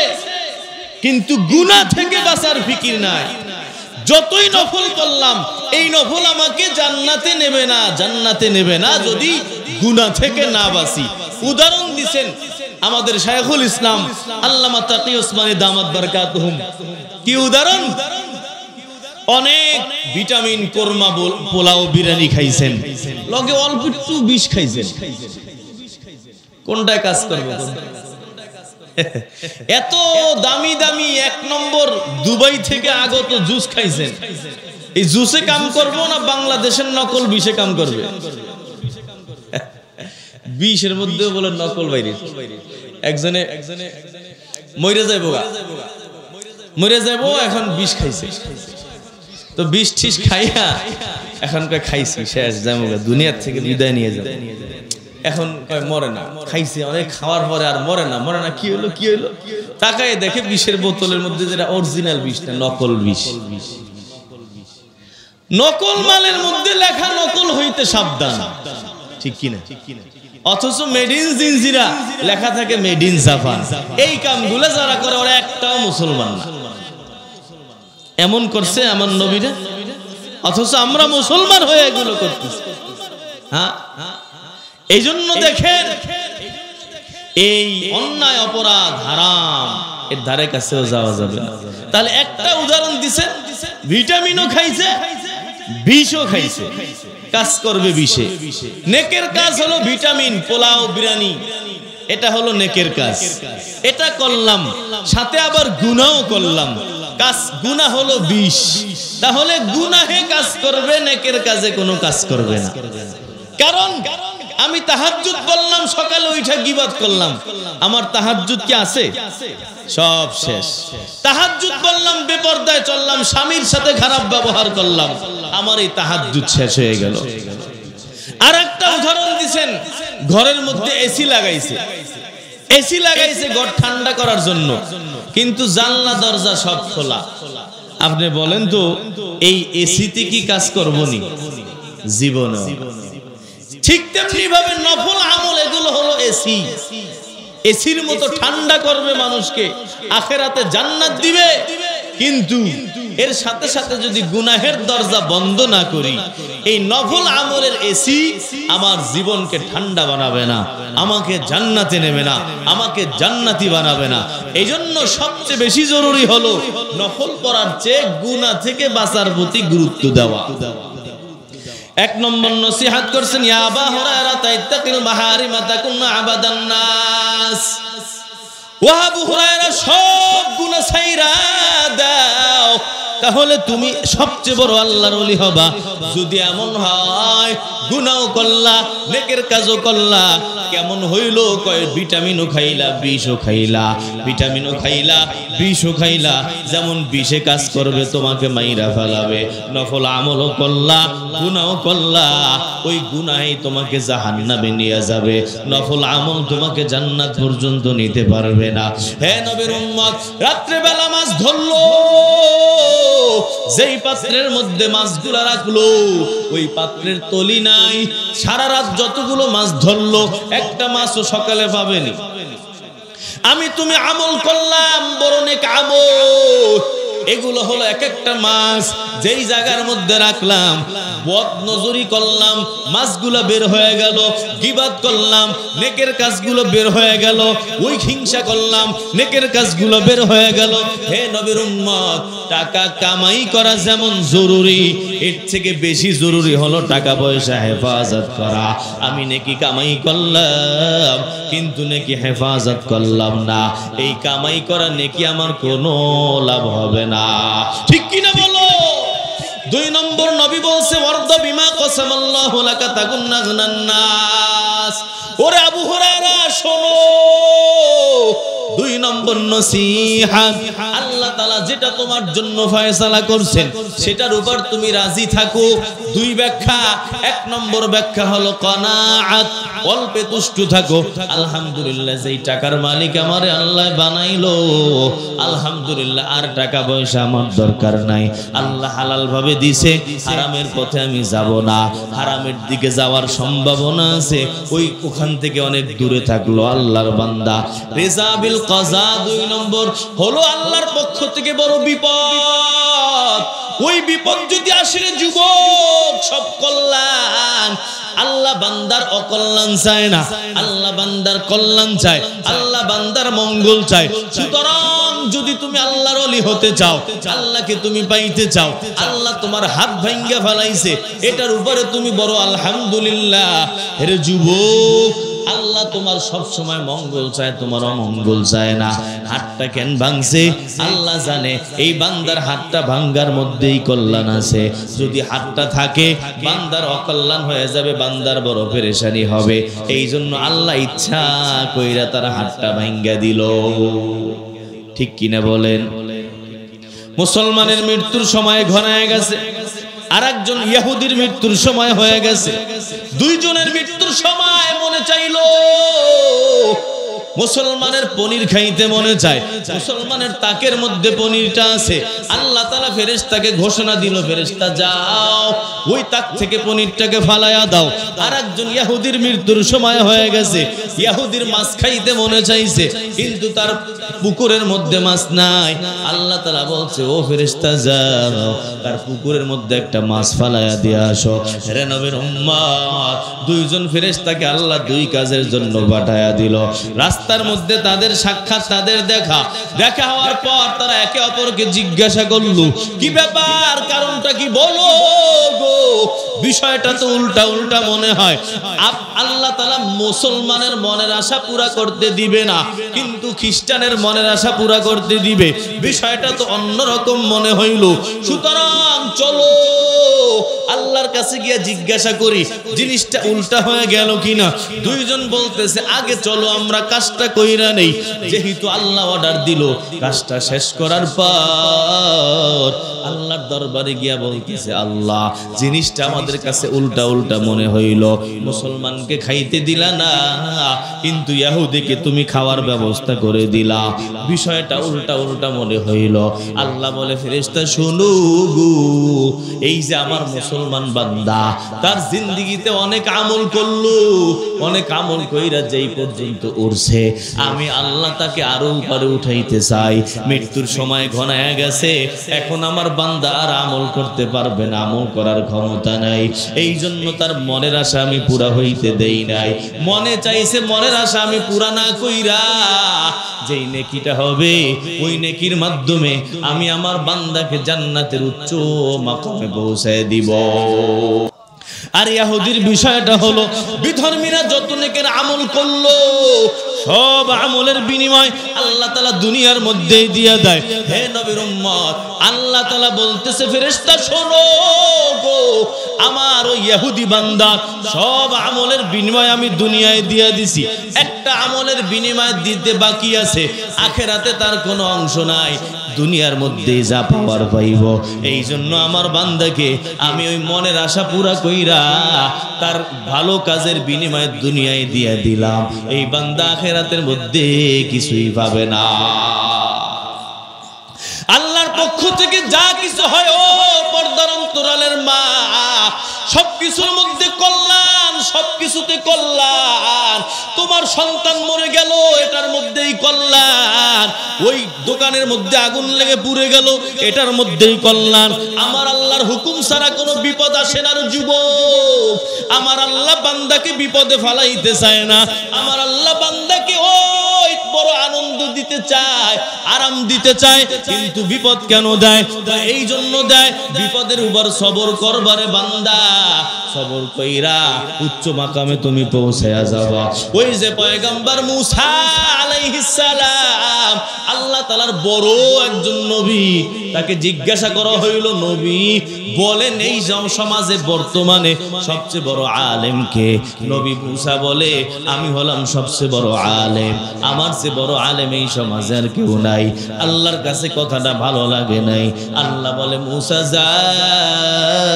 কিন্তু গুনাহ থেকে বাঁচার ফিকির নাই। যতই নফল করলাম, এই নফল আমাকে জান্নাতে নেবে না, জান্নাতে নেবে না যদি গুনাহ থেকে না বাঁচি। উদাহরণ দিবেন আমাদের শায়খুল ইসলাম আল্লামা তাকি ওসমানী দামাত বারাকাতুহুম। কি উদাহরণ? অনেক ভিটামিন, কোরমা, পোলাও, বিরিয়ানি খাইছেন, লগে অল্প একটু বিষ খাইছেন, কোনটায় কাজ করবে? এত দামি দামি 1 নম্বর দুবাই থেকে আগত জুস খাইছেন, এই জুসে কাম করবো না বাংলাদেশের নকল বিষে কাম করবে? বিষের মধ্যে বলে নকল বাইরে, একজনে মরে যাইবো, মরে যাইবো, এখন বিষ খাইছে, তো বিষ ঠিস খাইয়া এখন খাইছি শেষ, যাবো দুনিয়ার থেকে বিদায় নিয়ে যাবো। এখন মরে না, খাইছে অনেক, খাওয়ার পরে আর মরে না, মরে না, কি হলো কি হলো? তাকায় দেখে বিষের বোতলের মধ্যে যেটা অরিজিনাল বিষ না, নকল বিষ। নকল মালের মধ্যে লেখা নকল হইতে সাবধান, ঠিক কিনা? অথচ মেড ইন জিনজিরা লেখা থাকে মেড ইন জাপান। এই কামগুলো যারা করে ওরা একটাও মুসলমান না। এমন করছে আমার নবীরা, অথচ আমরা মুসলমান হয়ে এগুলো করতেছি। হ্যাঁ, এই জন্য দেখেন এই অন্যায়, অপরাধ, হারাম এর ধারে কাছেও যাওয়া যাবে না। তাহলে একটা উদাহরণ দিছেন, ভিটামিনও খাইছে, বিষও খাইছে, কাজ করবে বিষে। নেকের কাজ হলো ভিটামিন, পোলাও, বিরিয়ানি, এটা হলো নেকের কাজ, এটা করলাম, সাথে আবার গুনাহও করলাম, কাজ গুনাহ হলো বিষ। তাহলে গুনাহে কাজ করবে, নেকের কাজে কোনো কাজ করবে না। কারণ আমি তাহাজ্জুদ করলাম, সকালে উঠে গীবত করলাম, আমার তাহাজ্জুদ কি আছে? সব শেষ। তাহাজ্জুদ করলাম, বেপরদায় চললাম, স্বামীর সাথে খারাপ ব্যবহার করলাম, আমার এই তাহাজ্জুদ শেষ হয়ে গেল। আর একটা উদাহরণ দিছেন, ঘরের মধ্যে এসি লাগাইছে, এসি লাগাইছে ঘর ঠান্ডা করার জন্য, কিন্তু জানলা দরজা সব খোলা। আপনি বলেন তো এই এসিতে কি কাজ করবনি? জীবনে। ঠিক তেমনি ভাবে নফল আমল এগুলো হলো এসি, এসির মতো ঠান্ডা করবে মানুষকে, আখেরাতে জান্নাত দিবে। কিন্তু এর সাথে সাথে যদি গুনাহের দরজা বন্ধ না করি, এই নফল আমলের এসি আমার জীবনকে ঠান্ডা বানাবে না, আমাকে জান্নাতে নেবে না, আমাকে জান্নাতি বানাবে না। এই জন্য সবচেয়ে বেশি জরুরি হলো নফল করার চেয়ে গুনাহ থেকে বাঁচার প্রতি গুরুত্ব দেওয়া। 1 নম্বর নসিহত করছেন, ইয়া আবা হুরায়রা তাইত্তাকিল মাহারিমা তাকুন আবাদান নাস। ও আবু হুরায়রা, সব গুনাহ ছাইরা দাও, তাহলে তুমি সবচেয়ে বড় আল্লাহর ওলি হবা। যদি এমন হয় গুনাহ করলা, নেকের কাজও করলা, কেমন হইল? কয় ভিটামিনও খাইলা, বিষও খাইলা, ভিটামিনও খাইলা, বিষও খাইলা। যেমন বিষে কাজ করবে, তোমাকে মাইরা ফেলাবে। নফল আমলও করলা, গুনাহও করলা, ওই গুনাহই তোমাকে জাহান্নামে নিয়ে যাবে। নফল আমল তোমাকে জান্নাত পর্যন্ত নিতে পারবে না। হে নবীর উম্মত, রাত্রে বেলা মাছ ধরলো, যেই পাত্রের মধ্যে মাছগুলো রাখলো ওই পাত্রের তলি নাই, সারা রাত যতগুলো মাছ ধরলো একটা মাছও সকালে পাবেনি। আমি তুমি আমল করলাম, বড় নেক আমল, এগুলো হলো এক একটা মাছ, যেই জায়গার মধ্যে রাখলাম, বদ নজরি করলাম, মাছগুলো বের হয়ে গেল, গীবাত করলাম, নেকের কাজগুলো বের হয়ে গেল, ওই হিংসা করলাম, নেকের কাজগুলো বের হয়ে গেল। হে নবীর উম্মত, টাকা কামাই করা যেমন জরুরি, এর থেকে বেশি জরুরি হলো টাকা পয়সা হেফাজত করা। আমি নেকি কামাই করলাম কিন্তু নেকি হেফাজত করলাম না, এই কামাই করা নেকি আমার কোনো লাভ হবে না। ঠিক কিনা বলো? 2 নম্বর নবী বলছে ওয়ারদ বিমা কসামাল্লাহু লাকা তাকুন্না গুনান নাস। ওরে আবু হুরায়রা শোনো, 2 নম্বর নসিহত, আল্লাহ তাআলা যেটা তোমার জন্য ফয়সালা করছেন সেটার উপর তুমি রাজি থাকো। 2 ব্যাখ্যা। 1 নম্বর ব্যাখ্যা হলো কনাআত, অল্পে তুষ্ট থাকো। আলহামদুলিল্লাহ, যেই টাকার মালিক আমারে আল্লাহ বানাইলো, আলহামদুলিল্লাহ, আর টাকা পয়সা আমার দরকার নাই। আল্লাহ হালাল ভাবে দিছে, হারামের পথে আমি যাব না। হারামের দিকে যাওয়ার সম্ভাবনা আছে, ওখান থেকে অনেক দূরে থাকলো আল্লাহর বান্দা। রিজা বিল কাজা 2 নম্বর হলো আল্লাহর পক্ষ থেকে বড় বিপদ। ওই বিপদ যদি আসে যুবক, সব কল্যাণ। আল্লাহ বান্দার অকল্যাণ চায় না, আল্লাহ বান্দার কল্যাণ চায়, আল্লাহ বান্দার মঙ্গল চায়। সুতরাং যদি তুমি আল্লাহর ওলি হতে চাও, আল্লাহকে তুমি পাইতে চাও, আল্লাহ তোমার হাত ভাঙ্গা ফেলাইছে, এটার উপরে তুমি বড় আলহামদুলিল্লাহ। হে যুবক, আল্লাহ তোমার সব সময় মঙ্গল চায়, তোমার অমঙ্গল চায় না। হাতটা কেন ভাঙছে আল্লাহ জানে, এই বান্দার হাতটা ভাঙ্গার মধ্যেই কল্যাণ আছে। যদি হাতটা থাকে বান্দার অকল্যাণ হয়ে যাবে, বান্দার বড় পেরেশানি হবে। এই জন্য আল্লাহ ইচ্ছা কইরা তার হাতটা ভাঙ্গা দিল। ঠিক কিনা বলেন? মুসলমানের মৃত্যুর সময় ঘনায় গেছে, আর একজন ইহুদির মৃত্যুর সময় হয়ে গেছে। 2 জনের মৃত্যুর সময় মনে চাইলো মুসলমানের পনির খাইতে মনে চায়, মুসলমানের তাকের মধ্যে পনিরটা আছে। আল্লাহ তাআলা ফেরেশতাকে ঘোষণা দিল, ফেরেশতা যাও ওই তাক থেকে পনিরটাকে ফালায়া দাও। আর একজন ইহুদির মৃত্যুর সময় হয়ে গেছে, ইহুদির মাছ খাইতে মনে চাইছে, কিন্তু তার পুকুরের মধ্যে মাছ নাই। আল্লাহ তাআলা বলছে, ও ফেরেশতা যাও তার পুকুরের মধ্যে একটা মাছ ফালায়া দিয়ে আসো। হে নবীর উম্মত, 2 জন ফেরেশতাকে আল্লাহ 2 কাজের জন্য পাঠায়া দিল। রাস্তার মধ্যে তাদের সাক্ষাৎ, তাদের দেখা হওয়ার পর তারা একে অপরকে জিজ্ঞাসা করলো, কি ব্যাপার, কারণটা কি বলো গো? বিষয়টা তো উল্টা উল্টা মনে হয়। আল্লাহ তাআলা মুসলমানের মনের আশা পুরা করতে দিবে না, কিন্তু খ্রিস্টানের মনের আশা পুরা করতে দিবে। বিষয়টা তো অন্যরকম মনে হইল। সুতরাং চলো আল্লাহর কাছে গিয়ে জিজ্ঞাসা করি জিনিসটা উল্টা হয়ে গেল কিনা। 2 জন বলতেছে, আগে চলো আমরা কাজটা কইরা নেই। যেহেতু আল্লাহ অর্ডার দিল, কাজটা শেষ করার পর আল্লাহর দরবারে গিয়া বলতেছে, আল্লাহ জিনিসটা আমাদের কাছে উল্টা উল্টা মনে হইল। মুসলমানকে খাইতে দিলা না, কিন্তু ইহুদিকে তুমি খাওয়ার ব্যবস্থা করে দিলা। বিষয়টা উল্টা উল্টা মনে হইল। আল্লাহ বলে, ফেরেশতা শোনো গো, এই যে আমার মুসলমান বান্দা, তার জিন্দেগিতে অনেক আমল করলো, অনেক আমল কইরা যেই পর্যন্ত উঠছে, আমি আল্লাহ তাকে আরো উপরে উঠাইতে চাই। মৃত্যুর সময় ঘনায় গেছে, এখন আমার বান্দা আর আমল করতে পারবে না, আমল করার ক্ষমতা নাই। এই জন্য তার মনের আশা আমি পুরা হইতে দেই নাই। মনে চাইছে, মনের আশা আমি পুরা না কইরা যেই নেকিটা হবে, ওই নেকির মাধ্যমে আমি আমার বান্দাকে জান্নাতের উচ্চ মাকামে পৌঁছায় দিব। আর ইহুদির বিষয়টা হলো, বিধর্মীরা যত নেকের আমল করলো, সব আমলের বিনিময় আল্লাহ তাআলা দুনিয়ার মধ্যেই দিয়ে দেয়। হে নবীর উম্মত, আল্লাহ তাআলা বলতেছে, ফেরেশতা শোনো গো, আমার ওই ইহুদি বান্দা সব আমলের বিনিময় আমি দুনিয়ায় দিয়ে দিছি, একটা আমলের বিনিময় দিতে বাকি আছে। আখিরাতে তার কোনো অংশ নাই, দুনিয়ার মধ্যেই যা পাওয়ার পাইব। এই জন্য আমার বান্দাকে আমি ওই মনের আশা পুরা কইরা তার ভালো কাজের বিনিময়ে দুনিয়ায় দিয়ে দিলাম। এই বান্দা আখিরাতের মধ্যে কিছুই পাবে না। আল্লাহর পক্ষ থেকে যা কিছু হয়, ও পর্দার অন্তরালের মা, সবকিছুর মধ্যে কল্যাণ, সব কিছুতে কল্যাণ, তোমার সন্তান মরে গেল এটার মধ্যেই কল্যাণ, ওই দোকানের মধ্যে আগুন লেগে পুড়ে গেল এটার মধ্যেই কল্যাণ। আমার আল্লাহর হুকুম ছাড়া কোনো বিপদ আসে না যুবক। আমার আল্লাহ বান্দাকে বিপদে ফালাইতে চায় না, আমার আল্লাহ বান্দাকে ওই বড় আনন্দ দিতে চায়, আরাম দিতে চায়, কিন্তু বিপদ কেন দেয়? এই জন্য দেয় বিপদের উপর সবর করবারে বান্দা, সবর কইরা উচ্চ মাকামে তুমি পৌঁছায়া যাবা। ওই যে পয়গম্বর মুসা আলাইহিস সালাম, আল্লাহ তাআলার বড় একজন নবী, তাকে জিজ্ঞাসা করা হইল, নবী বলেন এই সমাজে বর্তমানে সবচেয়ে বড় আলেম কে? নবী মুসা বলে, আমি হলাম সবচেয়ে বড় আলেম, আমার চেয়ে বড় আলেম এই সমাজে আর কেউ নাই। আল্লাহর কাছে কথাটা ভালো লাগে নাই। আল্লাহ বলে, মুসা যাও,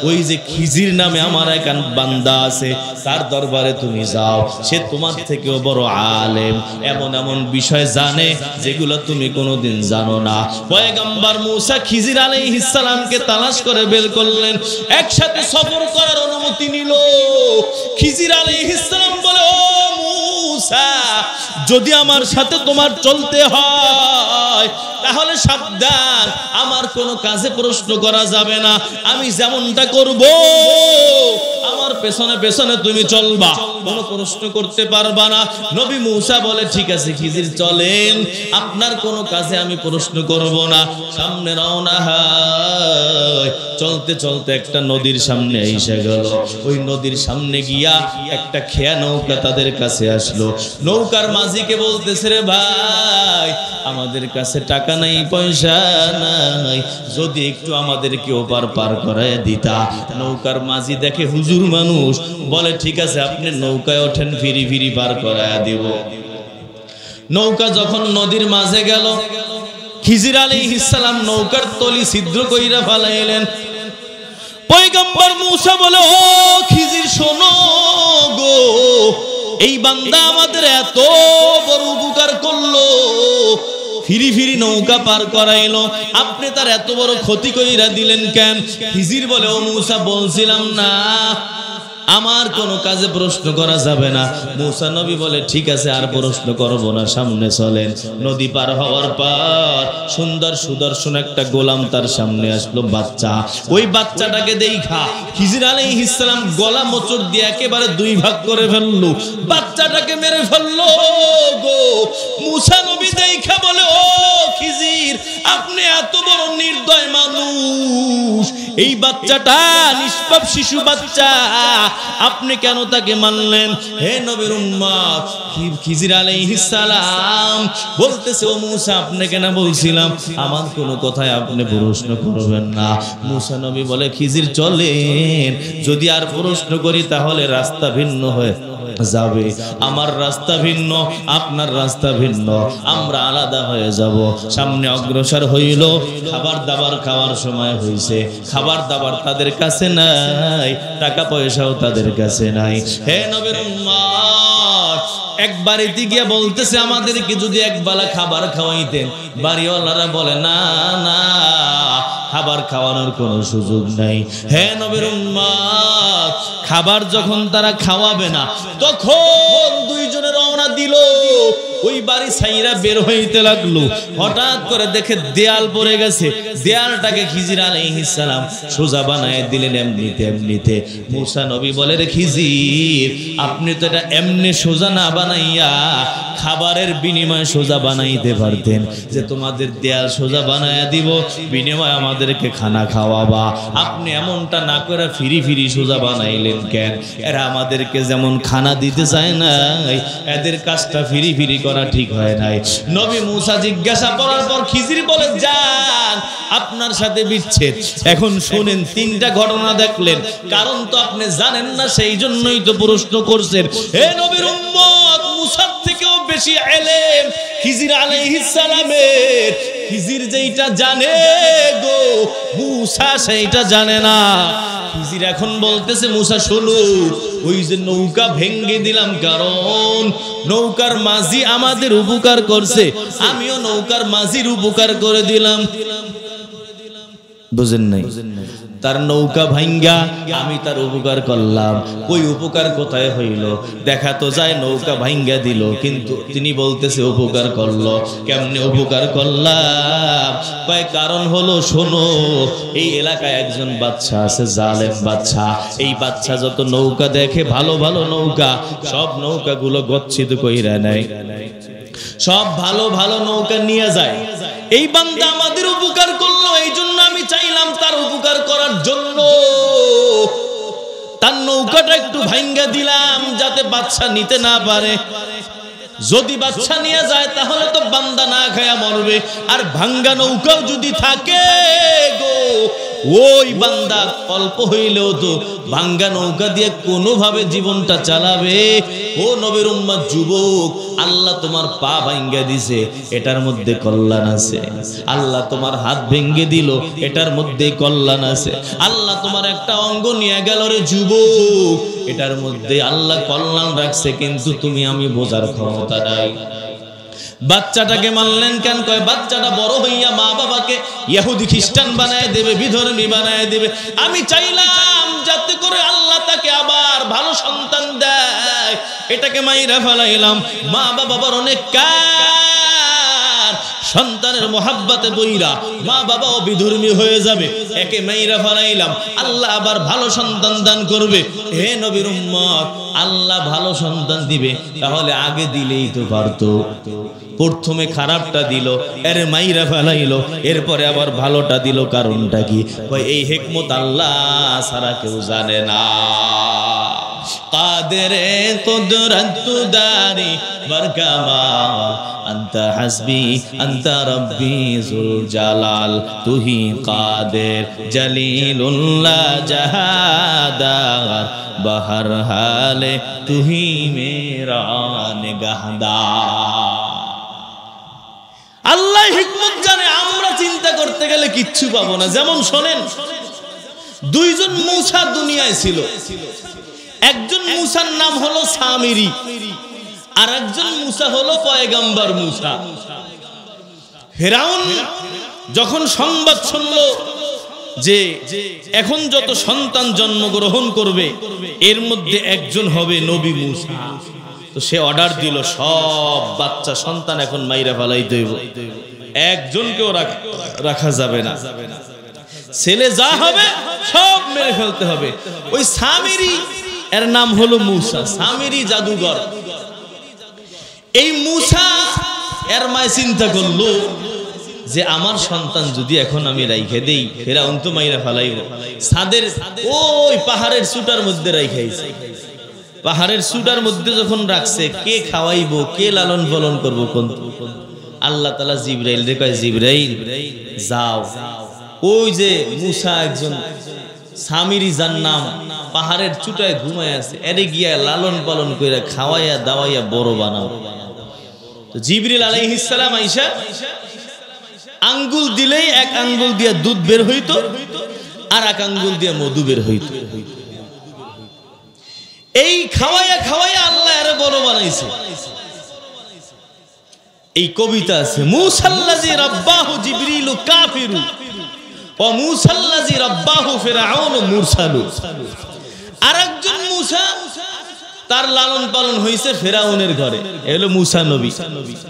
ওই যে খিজির নামে আমার এক বান্দা আছে, তার দরবারে তুমি যাও, সে তোমার থেকেও বড় আলেম, এমন এমন বিষয় জানে যেগুলো তুমি কোনোদিন জানো না। পয়গম্বর মুসা খিজির আলাইহিস সালামকে তালাশ করে বের করলেন, একসাথে সফর করার অনুমতি নিল। খিজির আলাইহিস সালাম বলে, ও মুসা, যদি আমার সাথে তোমার চলতে হয় তাহলে সাবধান, আমার কোনো কাজে প্রশ্ন করা যাবে না, আমি যেমনটা করব আমার পেছনে পেছনে তুমি চলবা, কোনো প্রশ্ন করতে পারবা না। নবী মুসা বলে, ঠিক আছে খিজির চলেন, আপনার কোনো কাজে আমি প্রশ্ন করব না। সামনে রওনা হয়, চলতে চলতে একটা নদীর সামনে এসে গেল। ওই নদীর সামনে গিয়া একটা খেয়া নৌকা তাদের কাছে আসলো। নৌকার মাঝিকে বলতেছে, রে ভাই, আমাদের কাছে টাকা নাই, পয়সা নাই, যদি একটু আমাদেরকে ওপার পার করায় দিতা। নৌকার মাঝি দেখে হুজুর মানুষ, বলে, ঠিক আছে আপনি নৌকায় ওঠেন, ফিরি ফিরি পার করায় দিব। নৌকা যখন নদীর মাঝে গেল, খিজির আলাইহিস সালাম নৌকার তলি ছিদ্র কইরা ফালাইলেন। পয়গম্বর মুসা বলে, ও খিজির শোনো গো, এই বান্দা আমাদের এত বড় উপকার করলো, ফিরি ফিরি নৌকা পার করাইলো, আপনি তার এত বড় ক্ষতি কইরা দিলেন কেন? খিজির বলে, ও মুসা বলছিলাম না আমার কোনো কাজে প্রশ্ন করা যাবে না। মুসা নবী বলে, ঠিক আছে আর প্রশ্ন করব না, সামনে চলেন। নদী পার হওয়ার পর সুন্দর সুদর্শন একটা গোলাম তার সামনে আসলো, বাচ্চা। ওই বাচ্চাটাকে দেখা খিজির আলাইহিস সালাম গলা মোচড় দিয়ে একেবারে দুই ভাগ করে ফেললো, বাচ্চাটাকে মেরে ফেললো গো। মুসা নবী দেখা বলে, ও খিজির, আপনি এত বড় নির্দয় মানুষ, এই বাচ্চাটা নিষ্পাপ শিশু বাচ্চা, আপনি কেন তাকে মানলেন? হে নবীর উম্মত, খিজির আলাইহিস সালাম বলতেছে, ও মুসা, আপনাকে না বলছিলাম আমার কোনো কথায় আপনি প্রশ্ন করবেন না। মুসা নবী বলে, খিজির চলেন, যদি আর প্রশ্ন করি তাহলে রাস্তা ভিন্ন হয়ে যাবে, আমার রাস্তা ভিন্ন, আপনার রাস্তা ভিন্ন, আমরা আলাদা হয়ে যাব। সামনে অগ্রসর হইল, খাবার দাবার খাওয়ার সময় হইছে, খাবার দাবার তাদের কাছে নাই, টাকা পয়সাও তাদের কাছে নাই। হে নবীর উম্মত, এক বাড়িতে গিয়ে বলতেছে, আমাদেরকে যদি এক বেলা খাবার খাওয়াইতেন। বাড়িওয়ালারা বলে, না না, খাবার খাওয়ানোর কোনো সুযোগ নাই। হে নবীর উম্মত, খাবার যখন তারা খাওয়াবে না, তখন দুইজনে রওনা দিল। ওই বাড়ি ছাইরা বের হইতে লাগলো, হঠাৎ করে দেখে দেয়াল পড়ে গেছে। দেয়ালটাকে খিজির আলাইহিস সালাম সোজা বানায় দিলেন এমনিতে এমনিতে। মুসা নবী বলে, রে খিজির, আপনি তো এটা এমনি সোজা না বানাইয়া খাবারের বিনিময়ে সোজা বানাইতে পারতেন, যে তোমাদের দেয়াল সোজা বানায়া দিব, বিনিময়ে আমাদেরকে খানা খাওয়াবা। আপনি এমনটা না করে ফিরি ফিরি সোজা বানাইলেন কেন? এরা আমাদেরকে যেমন খানা দিতে চায় না, এদের কাজটা ফিরি ফিরি করা ঠিক হয় নাই। নবী মুসা জিজ্ঞাসা করার পর খিজির বলে, যান, আপনার সাথে বিচ্ছেদ। এখন শুনেন, তিনটা ঘটনা দেখলেন, কারণ তো আপনি জানেন না, সেই জন্যই তো প্রশ্ন করছেন। হে নবীর উম্মত, মুসার থেকেও বেশি ইলম খিজির আলাইহিস সালামের। খিজির যেইটা জানে গো, মুসা সেইটা জানে না। খিজির এখন বলতেছে, মুসা শোনো, ওই যে নৌকা ভেঙ্গে দিলাম, কারণ নৌকার মাঝি আমাদের উপকার করছে, আমিও নৌকার মাঝির উপকার করে দিলাম। বুঝেন নাই? তার নৌকা ভাঙ্গা আমি তার উপকার করলাম। ওই উপকার কোথায় হইল? দেখা তো যায় নৌকা ভাঙ্গা দিল, কিন্তু তিনি বলতেছে উপকার করলো। কেমনে উপকার করলাম? কয় কারণ হলো, শোনো, এই এলাকায় একজন বাচ্চা আছে, জালেম বাচ্চা। এই বাচ্চা যত নৌকা দেখে, ভালো ভালো নৌকা, সব নৌকাগুলো গচ্ছিত কইরা নেয়, সব ভালো ভালো নৌকা নিয়ে যায়। এই বান্দা আমাদের উপকার করলো, এই জন্য আমি চাইলাম তার উপকার করার জন্য তার নৌকাটা একটু ভাঙ্গা দিলাম, যাতে বাচ্চা নিতে না পারে। যদি বাচ্চা নিয়ে যায় তাহলে তো বান্দা না খায়া মরবে। আর ভাঙ্গা নৌকাও যদি থাকে গো, ওই বান্দা অল্প হইলেও তো ভাঙ্গা নৌকা দিয়ে কোনোভাবে জীবনটা চালাবে। ও নবীর উম্মত যুবক, আল্লাহ তোমার পা ভাঙ্গা দিছে, এটার মধ্যে কল্যাণ আছে। আল্লাহ তোমার হাত ভেঙ্গে দিল, এটার মধ্যে কল্যাণ আছে। আল্লাহ তোমার একটা অঙ্গ নিয়ে গেল রে যুবক, এটার মধ্যে আল্লাহ কল্যাণ রাখছে, কিন্তু তুমি আমি বোঝার ক্ষমতা নাই। বাচ্চাটাকে মানলেন কেন? কয় বাচ্চাটা বড় হইয়া মা বাবাকে ইহুদি খ্রিস্টান বানায় দেবে, বিধর্মী বানায় দেবে। আমি চাইলাম যাতে করে আল্লাহ তাকে আবার ভালো সন্তান দেয়, এটাকে মাইরা ফেলাইলাম। মা বাবার অনেক কার, সন্তানের মোহাব্বতে বইরা মা বাবাও বিধর্মী হয়ে যাবে, একে মাইরা ফেলাইলাম। আল্লাহ আবার ভালো সন্তান দান করবে। হে নবীর উম্মত, আল্লাহ ভালো সন্তান দিবে, তাহলে আগে দিলেই তো পারতো। প্রথমে খারাপটা দিল, এর মাইরা ফেলাইলো, এরপরে আবার ভালোটা দিল। কারণটা কি? এই হিকমত আল্লাহ ছাড়া কেউ জানে না। কাদেরে কুদরত দারি বরকামাল, আনতা হাসবি আনতা রব্বি যুল জালাল, তুহি কাদের জলিলুল্লাহ জাহাদার, বহর হালে তুহি মেরা নিগাহদার। আল্লাহ হিকমত জানে, আমরা চিন্তা করতে গেলে কিচ্ছু পাবো না। যেমন শোনেন, দুইজন মূসা দুনিয়ায় ছিল। একজন মূসার নাম হলো সামিরি, আর একজন মূসা হলো পয়গম্বর মূসা। ফিরআউন যখন সংবাদ শুনলো যে এখন যত সন্তান জন্মগ্রহণ করবে এর মধ্যে একজন হবে নবী মূসা, তো সে অর্ডার দিল সব বাচ্চা সন্তান এখন মাইরা ফেলাইতে হইব, একজনকেও রাখা যাবে না। ছেলে যা হবে সব মেরে ফেলতে হবে। ওই সামিরি, এর নাম হলো মূসা, সামিরি জাদুঘর। এই মূসা এর মায় চিন্তা করলো যে আমার সন্তান যদি এখন আমি রাইখে দেই, ফিরআউন তো মাইরা ফেলাইব। ছাদের ওই পাহাড়ের চূড়ার মধ্যে রাইখাইছে। পাহাড়ের চূড়ার মধ্যে যখন রাখছে, কে খাওয়াইবো, কে লালন পালন করবো? কোন? আল্লাহ তাআলা জিবরাইল রে কয়, জিবরাইল যাও, ওই যে মূসা একজন সামিরি যার নাম, পাহাড়ের চূড়ায় ঘুমায় আছে, এরে গিয়া লালন পালন কইরা খাওয়াইয়া দাওয়াইয়া বড় বানাও। তো জিবরিল আলাইহিস সালাম আইসা আঙ্গুল দিলেই এক আঙ্গুল দিয়া দুধ বের হইতো, আর এক আঙ্গুল দিয়া মধু বের হইতো। এই খাওয়াইয়া খাওয়াইয়া আল্লাহ আরে বড় বানাইছে। এই কবিতা আছে, মুসাল্লাযী রাব্বাহু জিবরিলু কাফিরু ওয়া মুসাল্লাযী রাব্বাহু ফিরআউন মুরসালু। আরেকজন মূসা, তার লালন পালন হইছে ফিরআউনের ঘরে, এ হলো মূসা নবী।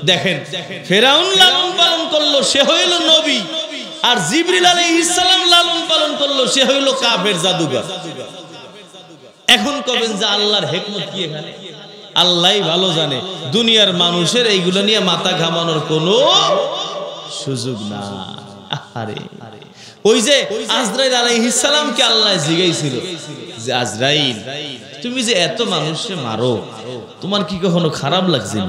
দেখেন, ফিরআউন লালন পালন করলো, সে হইল নবী, আর জিবরিল আলাইহিস সালাম লালন পালন করলো, সে হইল কাফের জাদুঘর। এখন কবেন যে আল্লাহর হিকমত কি এখানে? আল্লাহই ভালো জানে। দুনিয়ার মানুষের এইগুলো নিয়ে মাথা ঘামানোর কোনো সুযোগ না। আরে ওই যে আজরাইল আলাইহিস সালামকে আল্লাহ জিজ্ঞাসিল যে আজরাইল, তুমি যে এত মানুষকে মারো, তোমার কি কখনো খারাপ লাগছে?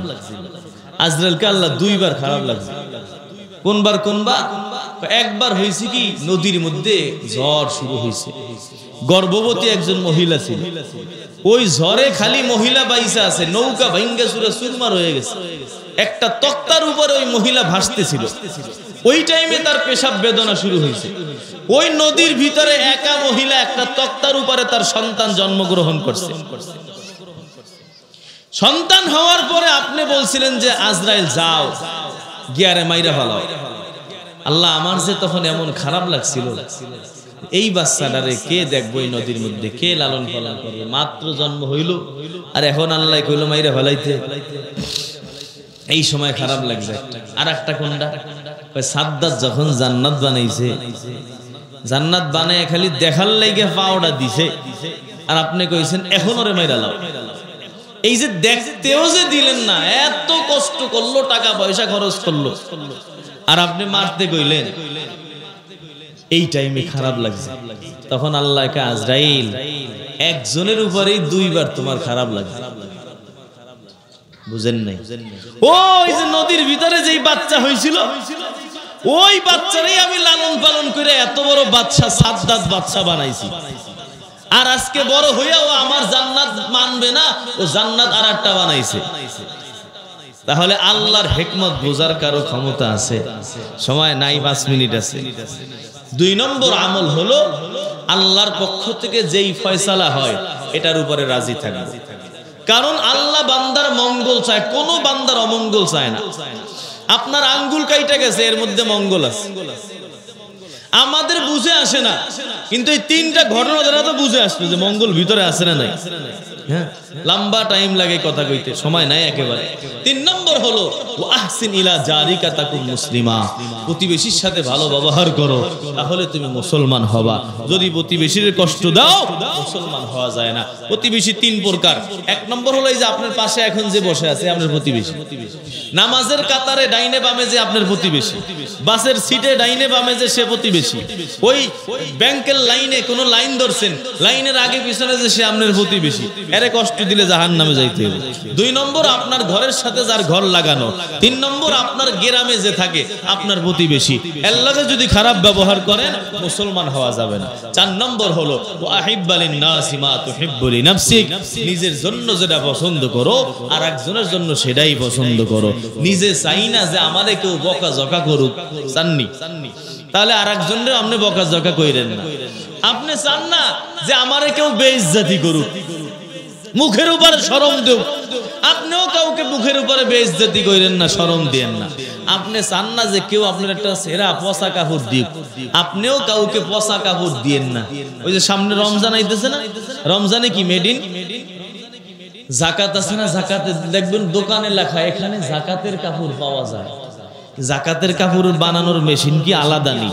আজরাইলকে আল্লাহ দুইবার খারাপ লাগছে। কোনবার? একবার হয়েছে কি, নদীর মধ্যে ঝড় শুরু হয়েছে, গর্ভবতী একজন মহিলা ছিল, ওই ঝড়ে খালি মহিলা বাইসা আছে, নৌকা ভাঙ্গা চুরা চুরমার হয়ে গেছে। একটা তক্তার উপরে ওই মহিলা ভাসতেছিল। ওই টাইমে তার পেশাব বেদনা শুরু হয়েছে। ওই নদীর ভিতরে একা মহিলা একটা তক্তার উপরে তার সন্তান জন্মগ্রহণ করছে। সন্তান হওয়ার পরে আপনি বলছিলেন যে আজরাইল যাও গিয়ারে মাইরা ফেলাও, আল্লাহ আমার যে তখন এমন খারাপ লাগছিল, এই বাচ্চাটারে কে দেখবো এই নদীর মধ্যে, কে লালন পালন করবে, মাত্র জন্ম হইল আর এখন আল্লাহ কইল মাইরে ফেলাইতে। এই সময় খারাপ লাগছে। আর একটা কোনটা, সাদ্দাত যখন জান্নাত বানাইছে, জান্নাত বানায় খালি দেখার লাইগে পাওটা দিছে, আর আপনি কইছেন এখন ওরে মাইরা লাও। এই যে দেখতেও যে দিলেন না, এত কষ্ট করলো, টাকা পয়সা খরচ করলো, আর আপনি মারতে কইলেন, এই টাইমে খারাপ লাগছে। তখন আল্লাহকে আজরাইল একজনের উপরেই দুইবার তোমার খারাপ লাগে, বুঝেন নাই? ওই যে নদীর ভিতরে যেই বাচ্চা হয়েছিল, ওই বাচ্চারই আমি লালন পালন করে এত বড় বাচ্চা, সাদ্দাত বাচ্চা বানাইছি, আর আজকে বড় হইয়াও আমার জান্নাত মানবে না, ও জান্নাত আর একটা বানাইছে। তাহলে আল্লাহর হিকমত বোঝার কারো ক্ষমতা আছে? সময় নাই, 5 মিনিট আছে। 2 নম্বর আমল হলো আল্লাহর পক্ষ থেকে যেই ফয়সালা হয় এটার উপরে রাজি থাকবে। কারণ আল্লাহ বান্দার মঙ্গল চায়, কোনো বান্দার অমঙ্গল চায় না। আপনার আঙ্গুল কাইটা গেছে, এর মধ্যে মঙ্গল আছে, আমাদের বুঝে আসে না, কিন্তু এই 3টা ঘটনা দ্বারা তো বুঝে আসলো যে মঙ্গল ভিতরে আছে না নাই। হ্যাঁ, লম্বা টাইম লাগে কথা কইতে, সময় নাই একেবারে। 3 নম্বর হলো আহসিন ইলা জারিকা তাকুন মুসলিমা, প্রতিবেশীর সাথে ভালো ব্যবহার করো, তাহলে তুমি মুসলমান হবা। যদি প্রতিবেশীর কষ্ট দাও, মুসলমান হওয়া যায় না। প্রতিবেশী 3 প্রকার। 1 নম্বর হলো এই যে আপনার পাশে এখন যে বসে আছে আপনার প্রতিবেশী, নামাজের কাতারে ডাইনে বামে যে আপনার প্রতিবেশী, বাসের সিটে ডাইনে বামে যে সে প্রতিবেশী, ওই ব্যাংকের লাইনে কোনো লাইন ধরছেন, লাইনের আগে পিছনে যে সে আপনার প্রতিবেশী, এরে কষ্ট দিলে জাহান্নামে যাইতে হবে। 2 নম্বর আপনার ঘরের সাথে যার ঘর লাগানো। 3 নম্বর আপনার গ্রামে যে থাকে আপনার প্রতিবেশী, এর লগে যদি খারাপ ব্যবহার করেন মুসলমান হওয়া যাবে না। 4 নম্বর হলো ওয়াহিব্বালিন নাসি মা তুহিব্বু লিনাফসিক, নিজের জন্য যেটা পছন্দ করো আর একজনের জন্য সেটাই পছন্দ করো। নিজে চাই না যে আমারে কেউ বকাঝকা করুক, চাননি, তাহলে আর একজনের আপনি বকাঝকা কইরেন না। আপনি চান না যে আমারে কেউ বেইজ্জতি করুক, মুখের উপরে শরম দেব, আপনিও কাউকে মুখের উপরে বেইজ্জতি কইরেন না, শরম দেন না। আপনি চান না যে কেউ আপনার একটা সেরা পচা কাপড় দিক, আপনিও কাউকে পচা কাপড় দিয়েন না। ওই যে সামনে রমজান আইতেছে না, রমজানে কি মেডিন জাকাত আছে না, জাকাতে দেখবেন দোকানে লেখা এখানে জাকাতের কাপড় পাওয়া যায়। জাকাতের কাপড় বানানোর মেশিন কি আলাদা নেই?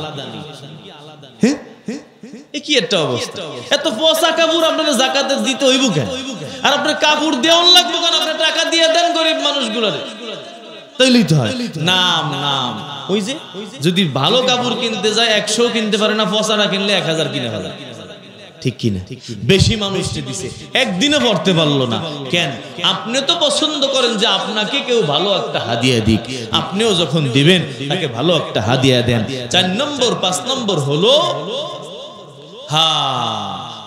কি একটা অবস্থা, এত পচা কাপড় আপনারা জাকাতে দিতে হইব কেন? আর আপনার কাপড় দেওয়ান লাগবে কেন? আপনার টাকা দিয়ে দেন গরিব মানুষগুলোরে, তাইলেই তো হয়। নাম নাম ওই যে যদি ভালো কাপড় কিনতে যায় 100 কিনতে পারে না, পচাটা কিনলে 1000 কিনে ফেলে, ঠিক কিনা? বেশি মানুষকে দিছে, একদিনে পড়তে পারলো না কেন? আপনি তো পছন্দ করেন যে আপনাকে কেউ ভালো একটা হাদিয়া দিক, আপনিও যখন দিবেন তাকে ভালো একটা হাদিয়া দেন। 4 নম্বর 5 নম্বর হলো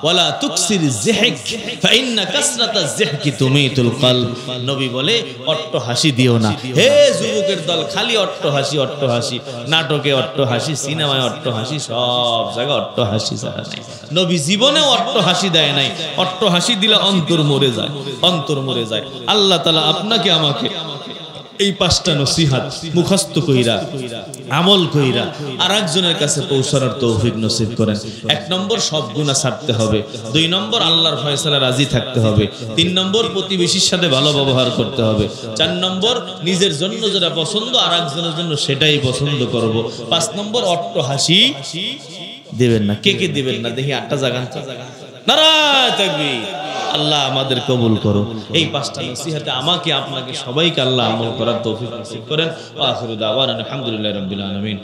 ওয়ালা তুকসির যিহক ফাইন্না কাসরাতাজ যিহকি তুমিতুল কলব। নবী বলে অট্ট হাসি দিও না। হে যুবকের দল, খালি অট্ট হাসি, অট্ট হাসি, নাটকে অট্ট হাসি, সিনেমায় অট্ট হাসি, সব জায়গায় অট্ট হাসি ছাড়া নাই। নবী জীবনেও অট্ট হাসি দেয় নাই। অট্ট হাসি দিলে অন্তর মরে যায়, অন্তর মরে যায়। আল্লাহ তাআলা আপনাকে আমাকে এই 5টা নসিহত মুখস্থ কইরা আমল কইরা আর একজনের কাছে পৌঁছানোর তৌফিক নসিব করেন। 1 নম্বর সব গুনাহ ছাড়তে হবে, 2 নম্বর আল্লাহর ফয়সালা রাজি থাকতে হবে, 3 নম্বর প্রতিবেশীর সাথে ভালো ব্যবহার করতে হবে, 4 নম্বর নিজের জন্য যেটা পছন্দ আর একজনের জন্য সেটাই পছন্দ করব, 5 নম্বর অট্ট হাসি দিবেন না। কে কে দিবেন না দেখি 8টা জাগান। নারায়ে তাকবীর। আল্লাহ আমাদের কবুল করো। এই 5টা নসিহতে আমাকে আপনাকে সবাইকে আল্লাহ আমল করার তৌফিক নসিব করেন। ওয়া আখিরু দাওয়ানা আলহামদুলিল্লাহি রাব্বিল আলামিন।